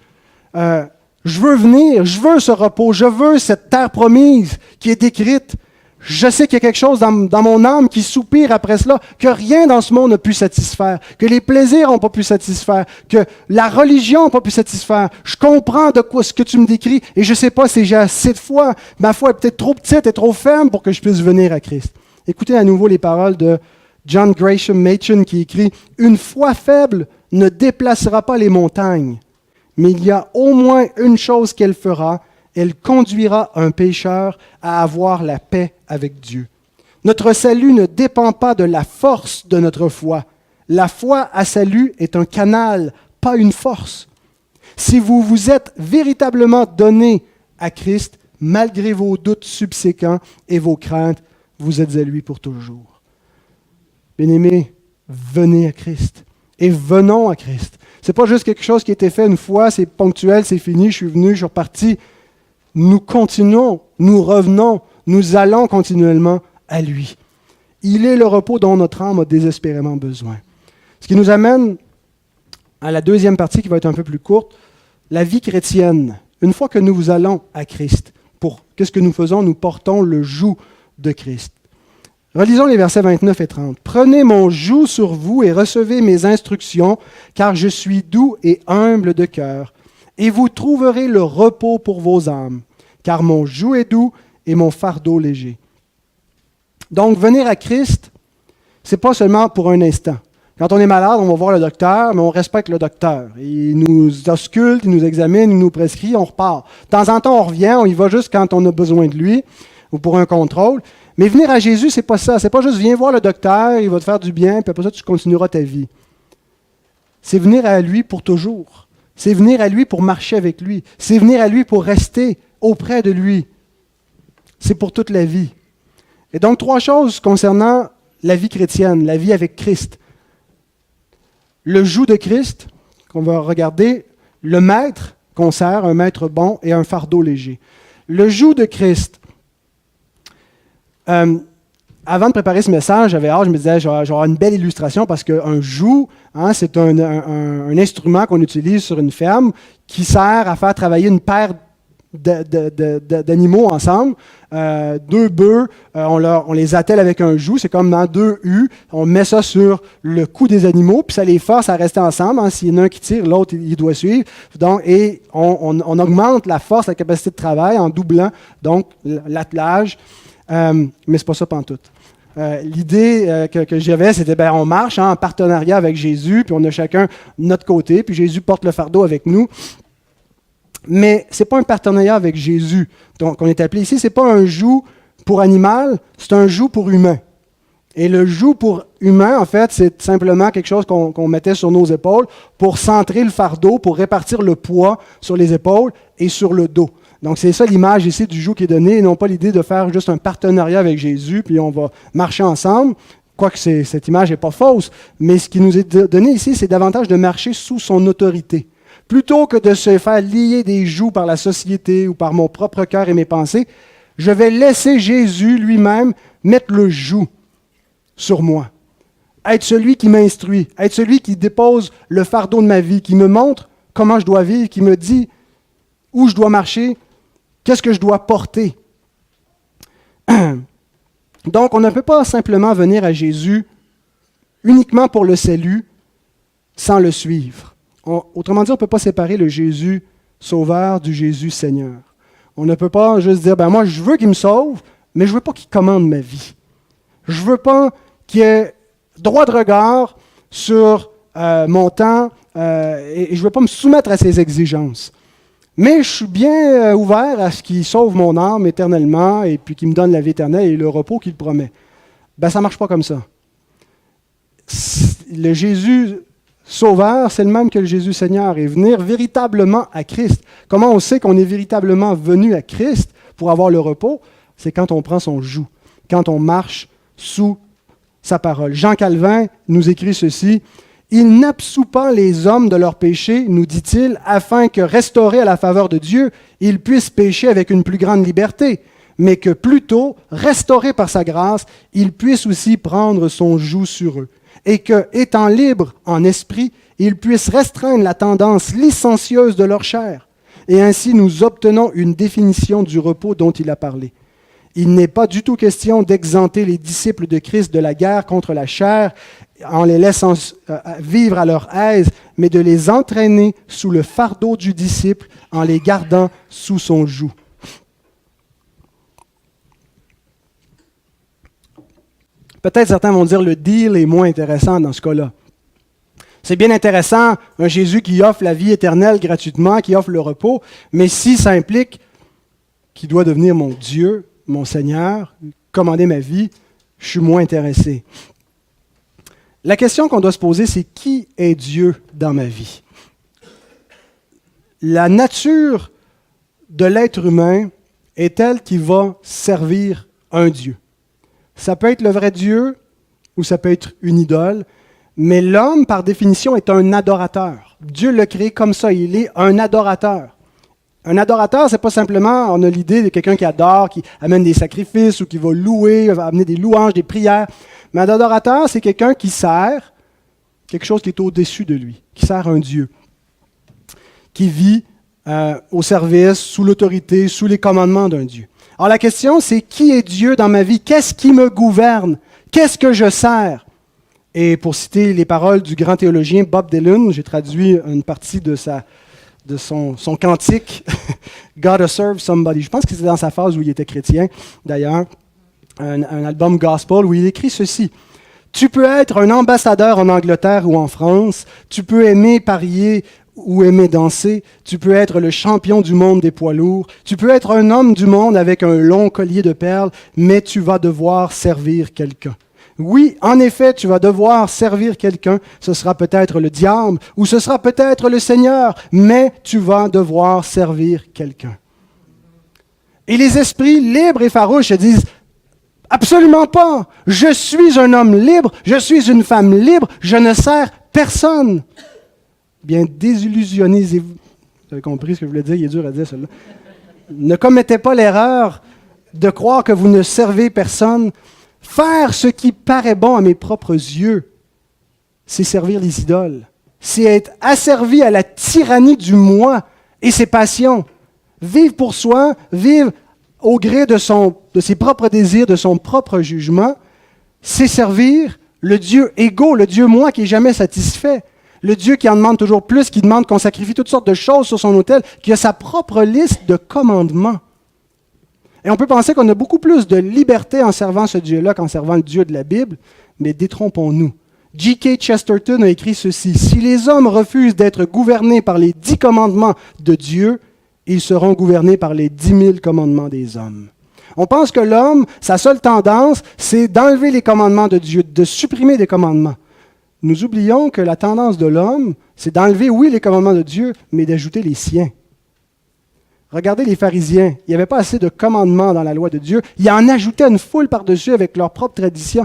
Je veux venir, je veux ce repos, je veux cette terre promise qui est décrite. Je sais qu'il y a quelque chose dans mon âme qui soupire après cela, que rien dans ce monde n'a pu satisfaire, que les plaisirs n'ont pas pu satisfaire, que la religion n'a pas pu satisfaire. Je comprends de quoi ce que tu me décris et je ne sais pas si j'ai assez de foi. Ma foi est peut-être trop petite et trop ferme pour que je puisse venir à Christ. Écoutez à nouveau les paroles de John Gresham Machen qui écrit « Une foi faible ne déplacera pas les montagnes, mais il y a au moins une chose qu'elle fera, elle conduira un pécheur à avoir la paix avec Dieu. Notre salut ne dépend pas de la force de notre foi. La foi à salut est un canal, pas une force. Si vous vous êtes véritablement donné à Christ, malgré vos doutes subséquents et vos craintes, vous êtes à lui pour toujours. Bien-aimés, venez à Christ et venons à Christ. Ce n'est pas juste quelque chose qui a été fait une fois, c'est ponctuel, c'est fini, je suis venu, je suis reparti. Nous continuons, nous revenons, nous allons continuellement à lui. Il est le repos dont notre âme a désespérément besoin. Ce qui nous amène à la deuxième partie qui va être un peu plus courte, la vie chrétienne. Une fois que nous allons à Christ, qu'est-ce que nous faisons? Nous portons le joug de Christ. Relisons les versets 29 et 30. « Prenez mon joug sur vous et recevez mes instructions, car je suis doux et humble de cœur, et vous trouverez le repos pour vos âmes, car mon joug est doux et mon fardeau léger. » Donc, venir à Christ, ce n'est pas seulement pour un instant. Quand on est malade, on va voir le docteur, mais on respecte le docteur. Il nous ausculte, il nous examine, il nous prescrit, on repart. De temps en temps, on revient, on y va juste quand on a besoin de lui ou pour un contrôle. Mais venir à Jésus, c'est pas ça. C'est pas juste viens voir le docteur, il va te faire du bien, puis après ça, tu continueras ta vie. C'est venir à lui pour toujours. C'est venir à lui pour marcher avec lui. C'est venir à lui pour rester auprès de lui. C'est pour toute la vie. Et donc, 3 choses concernant la vie chrétienne, la vie avec Christ. Le joug de Christ, qu'on va regarder, le maître qu'on sert, un maître bon et un fardeau léger. Le joug de Christ. Avant de préparer ce message, j'avais hâte, je me disais, j'aurai une belle illustration parce qu'un joug, c'est un instrument qu'on utilise sur une ferme qui sert à faire travailler une paire d'animaux ensemble. 2 bœufs, on les attelle avec un joug, c'est comme dans 2 U, on met ça sur le cou des animaux, puis ça les force à rester ensemble. S'il y en a un qui tire, l'autre, il doit suivre. Donc, et on augmente la force, la capacité de travail en doublant donc l'attelage. Mais c'est pas ça pantoute. L'idée que j'avais, c'était on marche en partenariat avec Jésus, puis on a chacun notre côté, puis Jésus porte le fardeau avec nous. Mais ce n'est pas un partenariat avec Jésus qu'on est appelé ici. Ce n'est pas un joug pour animal, c'est un joug pour humain. Et le joug pour humain, en fait, c'est simplement quelque chose qu'on mettait sur nos épaules pour centrer le fardeau, pour répartir le poids sur les épaules et sur le dos. Donc, c'est ça l'image ici du joug qui est donnée, et non pas l'idée de faire juste un partenariat avec Jésus, puis on va marcher ensemble. Quoique cette image n'est pas fausse, mais ce qui nous est donné ici, c'est davantage de marcher sous son autorité. Plutôt que de se faire lier des jougs par la société ou par mon propre cœur et mes pensées, je vais laisser Jésus lui-même mettre le joug sur moi. Être celui qui m'instruit, être celui qui dépose le fardeau de ma vie, qui me montre comment je dois vivre, qui me dit où je dois marcher, qu'est-ce que je dois porter. Donc, on ne peut pas simplement venir à Jésus uniquement pour le salut sans le suivre. Autrement dit, on ne peut pas séparer le Jésus sauveur du Jésus Seigneur. On ne peut pas juste dire, moi je veux qu'il me sauve, mais je ne veux pas qu'il commande ma vie. Je ne veux pas qu'il ait droit de regard sur mon temps et je ne veux pas me soumettre à ses exigences. Mais je suis bien ouvert à ce qu'il sauve mon âme éternellement et puis qu'il me donne la vie éternelle et le repos qu'il promet. Ça ne marche pas comme ça. Le Jésus Sauveur, c'est le même que le Jésus Seigneur, et venir véritablement à Christ. Comment on sait qu'on est véritablement venu à Christ pour avoir le repos? C'est quand on prend son joug, quand on marche sous sa parole. Jean Calvin nous écrit ceci, « Il n'absout pas les hommes de leurs péchés, nous dit-il, afin que, restaurés à la faveur de Dieu, ils puissent pécher avec une plus grande liberté, mais que plutôt, restaurés par sa grâce, ils puissent aussi prendre son joug sur eux. Et que, étant libres en esprit, ils puissent restreindre la tendance licencieuse de leur chair. Et ainsi, nous obtenons une définition du repos dont il a parlé. Il n'est pas du tout question d'exenter les disciples de Christ de la guerre contre la chair en les laissant vivre à leur aise, mais de les entraîner sous le fardeau du disciple en les gardant sous son joug. » Peut-être certains vont dire le deal est moins intéressant dans ce cas-là. C'est bien intéressant, un Jésus qui offre la vie éternelle gratuitement, qui offre le repos, mais si ça implique qu'il doit devenir mon Dieu, mon Seigneur, commander ma vie, je suis moins intéressé. La question qu'on doit se poser, c'est qui est Dieu dans ma vie? La nature de l'être humain est telle qu'il va servir un Dieu. Ça peut être le vrai Dieu ou ça peut être une idole, mais l'homme, par définition, est un adorateur. Dieu l'a créé comme ça, il est un adorateur. Un adorateur, c'est pas simplement, on a l'idée de quelqu'un qui adore, qui amène des sacrifices ou qui va louer, va amener des louanges, des prières. Mais un adorateur, c'est quelqu'un qui sert quelque chose qui est au-dessus de lui, qui sert un Dieu, qui vit au service, sous l'autorité, sous les commandements d'un Dieu. Alors la question, c'est qui est Dieu dans ma vie? Qu'est-ce qui me gouverne? Qu'est-ce que je sers? Et pour citer les paroles du grand théologien Bob Dylan, j'ai traduit une partie de son cantique, « Gotta serve somebody ». Je pense que c'était dans sa phase où il était chrétien, d'ailleurs, un album gospel où il écrit ceci. « Tu peux être un ambassadeur en Angleterre ou en France, tu peux aimer parier ou aimer danser, tu peux être le champion du monde des poids lourds, tu peux être un homme du monde avec un long collier de perles, mais tu vas devoir servir quelqu'un. Oui, en effet, tu vas devoir servir quelqu'un, ce sera peut-être le diable ou ce sera peut-être le Seigneur, mais tu vas devoir servir quelqu'un. » Et les esprits libres et farouches se disent « Absolument pas, je suis un homme libre, je suis une femme libre, je ne sers personne. » Bien, désillusionnez-vous. Vous avez compris ce que je voulais dire, il est dur à dire celui-là. Ne commettez pas l'erreur de croire que vous ne servez personne. Faire ce qui paraît bon à mes propres yeux, c'est servir les idoles. C'est être asservi à la tyrannie du moi et ses passions. Vivre pour soi, vivre au gré de ses propres désirs, de son propre jugement, c'est servir le Dieu égo, le Dieu moi qui n'est jamais satisfait. Le Dieu qui en demande toujours plus, qui demande qu'on sacrifie toutes sortes de choses sur son autel, qui a sa propre liste de commandements. Et on peut penser qu'on a beaucoup plus de liberté en servant ce Dieu-là qu'en servant le Dieu de la Bible, mais détrompons-nous. G.K. Chesterton a écrit ceci, « Si les hommes refusent d'être gouvernés par les 10 commandements de Dieu, ils seront gouvernés par les 10 000 commandements des hommes. » On pense que l'homme, sa seule tendance, c'est d'enlever les commandements de Dieu, de supprimer des commandements. Nous oublions que la tendance de l'homme, c'est d'enlever, oui, les commandements de Dieu, mais d'ajouter les siens. Regardez les pharisiens, il n'y avait pas assez de commandements dans la loi de Dieu, ils en ajoutaient une foule par-dessus avec leur propre tradition.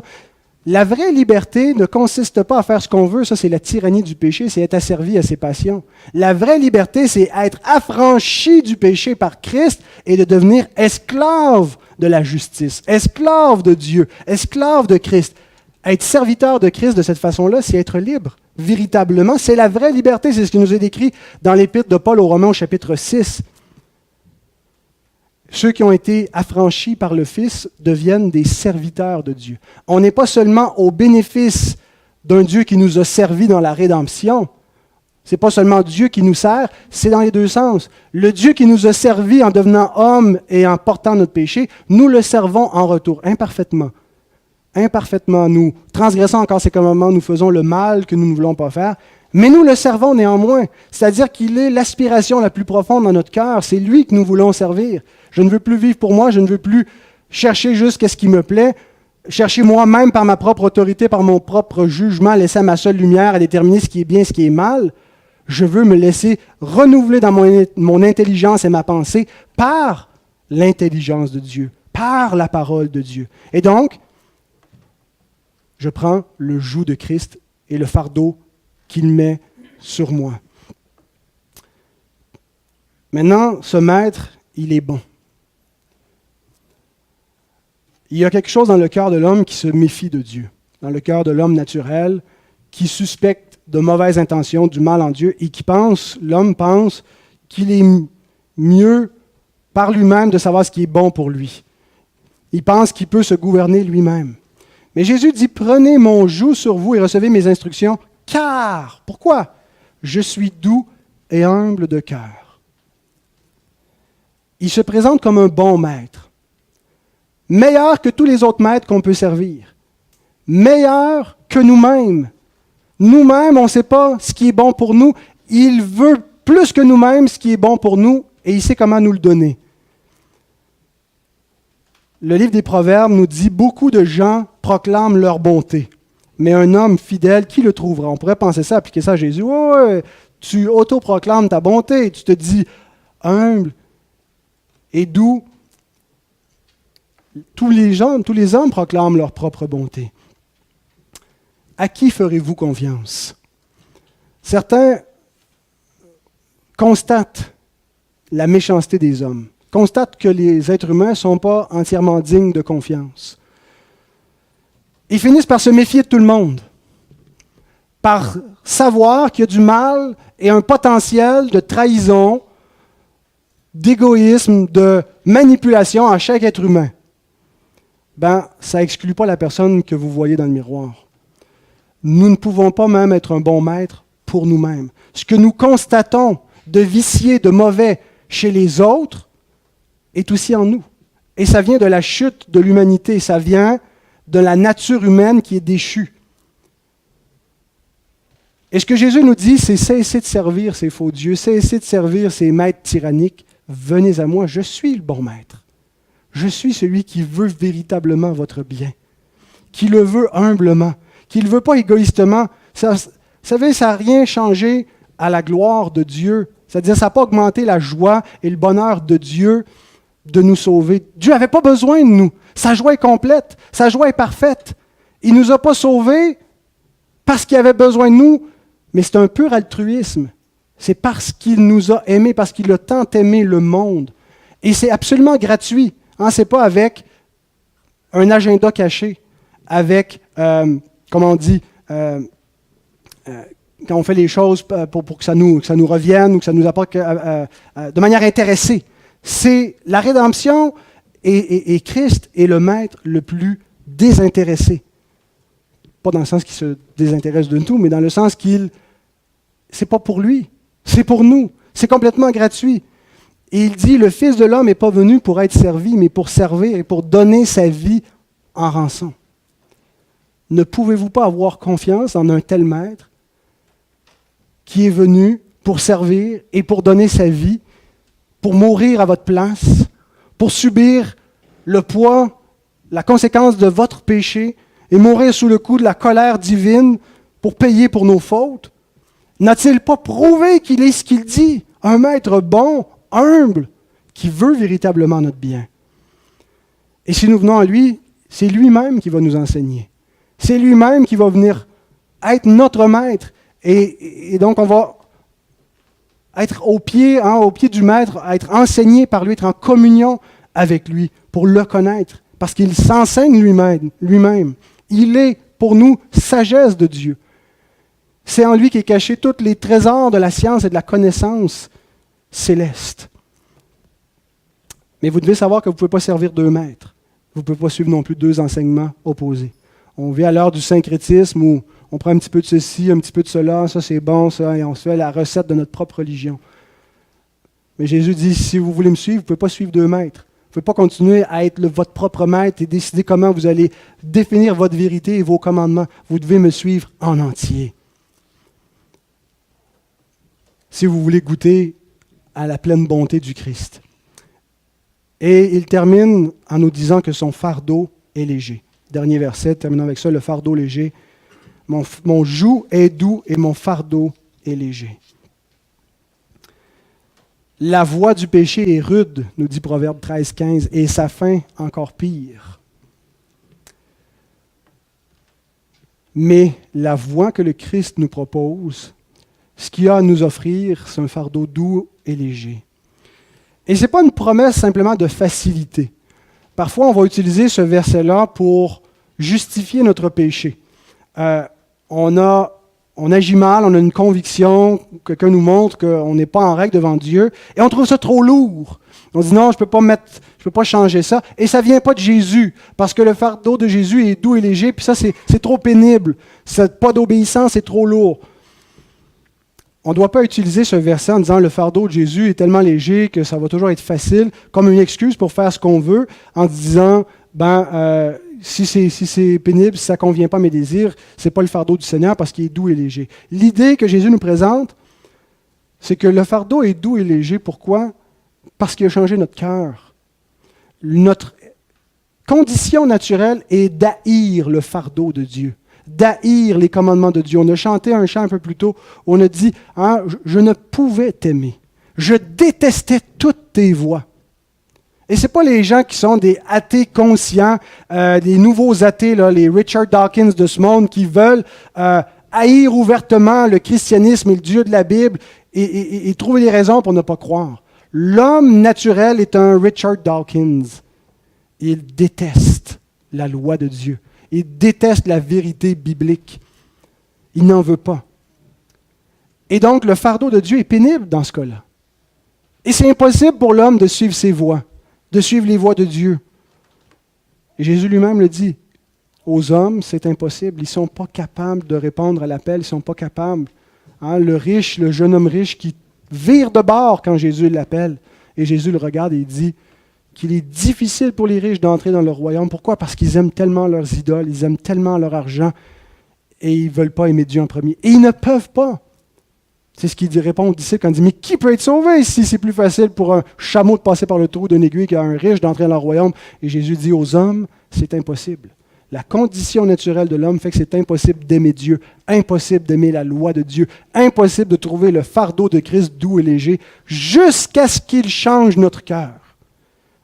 La vraie liberté ne consiste pas à faire ce qu'on veut, ça c'est la tyrannie du péché, c'est être asservi à ses passions. La vraie liberté, c'est être affranchi du péché par Christ et de devenir esclave de la justice, esclave de Dieu, esclave de Christ. Être serviteur de Christ de cette façon-là, c'est être libre, véritablement. C'est la vraie liberté, c'est ce qui nous est décrit dans l'épître de Paul aux Romains au chapitre 6. Ceux qui ont été affranchis par le Fils deviennent des serviteurs de Dieu. On n'est pas seulement au bénéfice d'un Dieu qui nous a servi dans la rédemption. Ce n'est pas seulement Dieu qui nous sert, c'est dans les deux sens. Le Dieu qui nous a servi en devenant homme et en portant notre péché, nous le servons en retour, imparfaitement. Imparfaitement, nous transgressons encore ses commandements, nous faisons le mal que nous ne voulons pas faire, mais nous le servons néanmoins. C'est-à-dire qu'il est l'aspiration la plus profonde dans notre cœur, c'est lui que nous voulons servir. Je ne veux plus vivre pour moi, je ne veux plus chercher juste ce qui me plaît, chercher moi-même par ma propre autorité, par mon propre jugement, laisser à ma seule lumière à déterminer ce qui est bien, ce qui est mal. Je veux me laisser renouveler dans mon intelligence et ma pensée par l'intelligence de Dieu, par la parole de Dieu. Et donc, je prends le joug de Christ et le fardeau qu'il met sur moi. Maintenant, ce maître, il est bon. Il y a quelque chose dans le cœur de l'homme qui se méfie de Dieu, dans le cœur de l'homme naturel, qui suspecte de mauvaises intentions, du mal en Dieu, et l'homme pense qu'il est mieux par lui-même de savoir ce qui est bon pour lui. Il pense qu'il peut se gouverner lui-même. Mais Jésus dit, prenez mon joug sur vous et recevez mes instructions, car, pourquoi? Je suis doux et humble de cœur. Il se présente comme un bon maître, meilleur que tous les autres maîtres qu'on peut servir, meilleur que nous-mêmes. Nous-mêmes, on ne sait pas ce qui est bon pour nous. Il veut plus que nous-mêmes ce qui est bon pour nous et il sait comment nous le donner. Le livre des Proverbes nous dit « Beaucoup de gens proclament leur bonté, mais un homme fidèle, qui le trouvera? » On pourrait penser ça, appliquer ça à Jésus. « Ouais, tu autoproclames ta bonté, tu te dis humble et doux. » Tous les hommes proclament leur propre bonté. À qui ferez-vous confiance? Certains constatent la méchanceté des hommes, constatent que les êtres humains ne sont pas entièrement dignes de confiance. Ils finissent par se méfier de tout le monde. par savoir qu'il y a du mal et un potentiel de trahison, d'égoïsme, de manipulation en chaque être humain, ça n'exclut pas la personne que vous voyez dans le miroir. Nous ne pouvons pas même être un bon maître pour nous-mêmes. Ce que nous constatons de vicié, de mauvais chez les autres, est aussi en nous. Et ça vient de la chute de l'humanité, ça vient de la nature humaine qui est déchue. Et ce que Jésus nous dit, c'est cessez de servir ces faux dieux, cessez de servir ces maîtres tyranniques. Venez à moi, je suis le bon maître. Je suis celui qui veut véritablement votre bien, qui le veut humblement, qui ne le veut pas égoïstement. Vous savez, ça n'a rien changé à la gloire de Dieu. C'est-à-dire, ça n'a pas augmenté la joie et le bonheur de Dieu de nous sauver. Dieu n'avait pas besoin de nous. Sa joie est complète, sa joie est parfaite. Il ne nous a pas sauvés parce qu'il avait besoin de nous, mais c'est un pur altruisme. C'est parce qu'il nous a aimés, parce qu'il a tant aimé le monde. Et c'est absolument gratuit. Ce n'est pas avec un agenda caché, avec, comment on dit, quand on fait les choses pour que ça nous revienne ou que ça nous apporte de manière intéressée. C'est la rédemption et Christ est le maître le plus désintéressé. Pas dans le sens qu'il se désintéresse de tout, mais dans le sens c'est pas pour lui, c'est pour nous. C'est complètement gratuit. Et il dit, le Fils de l'homme n'est pas venu pour être servi, mais pour servir et pour donner sa vie en rançon. Ne pouvez-vous pas avoir confiance en un tel maître qui est venu pour servir et pour donner sa vie, pour mourir à votre place, pour subir le poids, la conséquence de votre péché et mourir sous le coup de la colère divine pour payer pour nos fautes? N'a-t-il pas prouvé qu'il est ce qu'il dit, un maître bon, humble, qui veut véritablement notre bien? Et si nous venons à lui, c'est lui-même qui va nous enseigner. C'est lui-même qui va venir être notre maître. Et donc, on va être au pied du maître, être enseigné par lui, être en communion avec lui pour le connaître. Parce qu'il s'enseigne lui-même. Il est, pour nous, sagesse de Dieu. C'est en lui qu'est caché tous les trésors de la science et de la connaissance céleste. Mais vous devez savoir que vous ne pouvez pas servir deux maîtres. Vous ne pouvez pas suivre non plus deux enseignements opposés. On vit à l'heure du syncrétisme où on prend un petit peu de ceci, un petit peu de cela, ça c'est bon, ça, et on se fait la recette de notre propre religion. Mais Jésus dit, si vous voulez me suivre, vous ne pouvez pas suivre deux maîtres. Vous ne pouvez pas continuer à être votre propre maître et décider comment vous allez définir votre vérité et vos commandements. Vous devez me suivre en entier. Si vous voulez goûter à la pleine bonté du Christ. Et il termine en nous disant que son fardeau est léger. Dernier verset, terminant avec ça, le fardeau léger. Mon joug est doux et mon fardeau est léger. La voie du péché est rude, nous dit Proverbe 13-15, et sa fin encore pire. Mais la voie que le Christ nous propose, ce qu'il a à nous offrir, c'est un fardeau doux et léger. Et ce n'est pas une promesse simplement de facilité. Parfois, on va utiliser ce verset-là pour justifier notre péché. On agit mal, on a une conviction, quelqu'un nous montre qu'on n'est pas en règle devant Dieu, et on trouve ça trop lourd. On dit non, je ne peux pas changer ça. Et ça ne vient pas de Jésus, parce que le fardeau de Jésus est doux et léger, puis ça, c'est trop pénible. C'est pas d'obéissance, c'est trop lourd. On ne doit pas utiliser ce verset en disant le fardeau de Jésus est tellement léger que ça va toujours être facile, comme une excuse pour faire ce qu'on veut, en disant, si c'est pénible, si ça ne convient pas à mes désirs, ce n'est pas le fardeau du Seigneur parce qu'il est doux et léger. L'idée que Jésus nous présente, c'est que le fardeau est doux et léger. Pourquoi? Parce qu'il a changé notre cœur. Notre condition naturelle est d'haïr le fardeau de Dieu, d'haïr les commandements de Dieu. On a chanté un chant un peu plus tôt, où on a dit, je ne pouvais t'aimer. Je détestais toutes tes voies. Et ce n'est pas les gens qui sont des athées conscients, des nouveaux athées, là, les Richard Dawkins de ce monde, qui veulent haïr ouvertement le christianisme et le Dieu de la Bible et trouver des raisons pour ne pas croire. L'homme naturel est un Richard Dawkins. Il déteste la loi de Dieu. Il déteste la vérité biblique. Il n'en veut pas. Et donc, le fardeau de Dieu est pénible dans ce cas-là. Et c'est impossible pour l'homme de suivre ses voies, de suivre les voies de Dieu. Et Jésus lui-même le dit. Aux hommes, c'est impossible. Ils ne sont pas capables de répondre à l'appel. Ils ne sont pas capables. Le riche, le jeune homme riche qui vire de bord quand Jésus l'appelle. Et Jésus le regarde et il dit qu'il est difficile pour les riches d'entrer dans leur royaume. Pourquoi? Parce qu'ils aiment tellement leurs idoles, ils aiment tellement leur argent et ils ne veulent pas aimer Dieu en premier. Et ils ne peuvent pas. C'est ce qu'il répond aux disciples quand il dit « Mais qui peut être sauvé si c'est plus facile pour un chameau de passer par le trou d'une aiguille qu'à un riche d'entrer dans leur royaume? » Et Jésus dit aux hommes, c'est impossible. La condition naturelle de l'homme fait que c'est impossible d'aimer Dieu, impossible d'aimer la loi de Dieu, impossible de trouver le fardeau de Christ doux et léger, jusqu'à ce qu'il change notre cœur.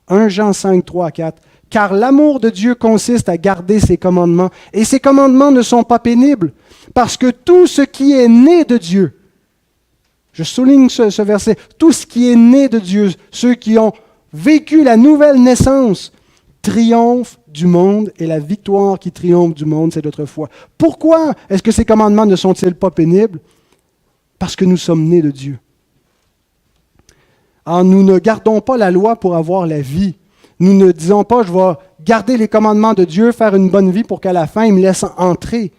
1 Jean 5, 3 à 4. « Car l'amour de Dieu consiste à garder ses commandements, et ses commandements ne sont pas pénibles, parce que tout ce qui est né de Dieu, je souligne ce verset, tout ce qui est né de Dieu, ceux qui ont vécu la nouvelle naissance, triomphe du monde, et la victoire qui triomphe du monde, c'est notre foi. Pourquoi est-ce que ces commandements ne sont-ils pas pénibles? Parce que nous sommes nés de Dieu. Alors, nous ne gardons pas la loi pour avoir la vie. Nous ne disons pas, je vais garder les commandements de Dieu, faire une bonne vie pour qu'à la fin, il me laisse entrer.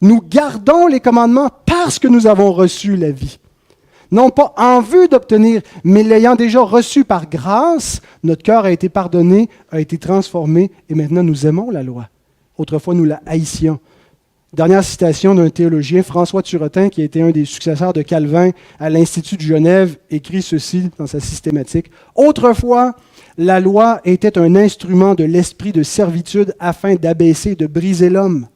Nous gardons les commandements parce que nous avons reçu la vie. Non pas en vue d'obtenir, mais l'ayant déjà reçu par grâce, notre cœur a été pardonné, a été transformé, et maintenant nous aimons la loi. Autrefois, nous la haïssions. Dernière citation d'un théologien, François Turretin, qui a été un des successeurs de Calvin à l'Institut de Genève, écrit ceci dans sa systématique. « Autrefois, la loi était un instrument de l'esprit de servitude afin d'abaisser et de briser l'homme.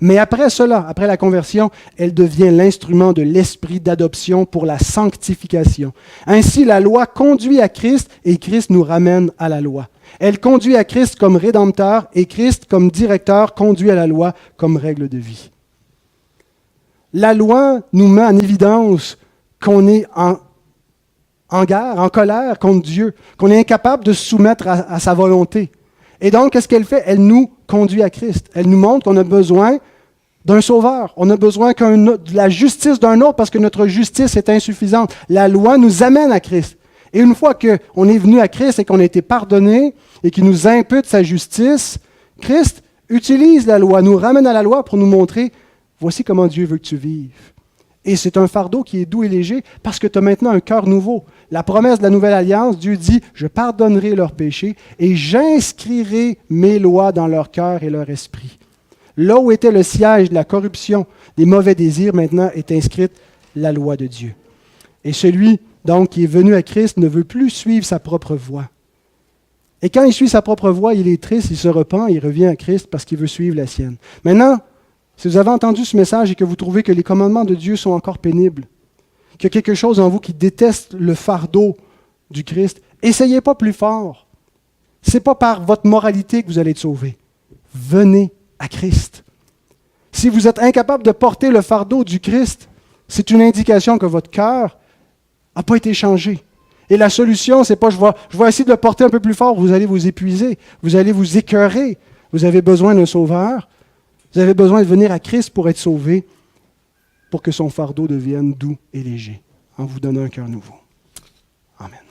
Mais après cela, après la conversion, elle devient l'instrument de l'esprit d'adoption pour la sanctification. Ainsi, la loi conduit à Christ et Christ nous ramène à la loi. Elle conduit à Christ comme rédempteur et Christ comme directeur conduit à la loi comme règle de vie. » La loi nous met en évidence qu'on est en guerre, en colère contre Dieu, qu'on est incapable de se soumettre à sa volonté. Et donc, qu'est-ce qu'elle fait? Elle nous conduit à Christ. Elle nous montre qu'on a besoin d'un sauveur. On a besoin de la justice d'un autre parce que notre justice est insuffisante. La loi nous amène à Christ. Et une fois qu'on est venu à Christ et qu'on a été pardonné et qu'il nous impute sa justice, Christ utilise la loi, nous ramène à la loi pour nous montrer « Voici comment Dieu veut que tu vives. » Et c'est un fardeau qui est doux et léger parce que tu as maintenant un cœur nouveau. La promesse de la nouvelle alliance, Dieu dit « Je pardonnerai leurs péchés et j'inscrirai mes lois dans leur cœur et leur esprit. » Là où était le siège de la corruption, des mauvais désirs, maintenant est inscrite la loi de Dieu. Et celui donc qui est venu à Christ ne veut plus suivre sa propre voie. Et quand il suit sa propre voie, il est triste, il se repent, il revient à Christ parce qu'il veut suivre la sienne. Maintenant, si vous avez entendu ce message et que vous trouvez que les commandements de Dieu sont encore pénibles, qu'il y a quelque chose en vous qui déteste le fardeau du Christ, essayez pas plus fort. Ce n'est pas par votre moralité que vous allez être sauvé. Venez à Christ. Si vous êtes incapable de porter le fardeau du Christ, c'est une indication que votre cœur n'a pas été changé. Et la solution, c'est pas je vais essayer de le porter un peu plus fort, vous allez vous épuiser, vous allez vous écœurer. Vous avez besoin d'un sauveur. Vous avez besoin de venir à Christ pour être sauvé, pour que son fardeau devienne doux et léger, en vous donnant un cœur nouveau. Amen.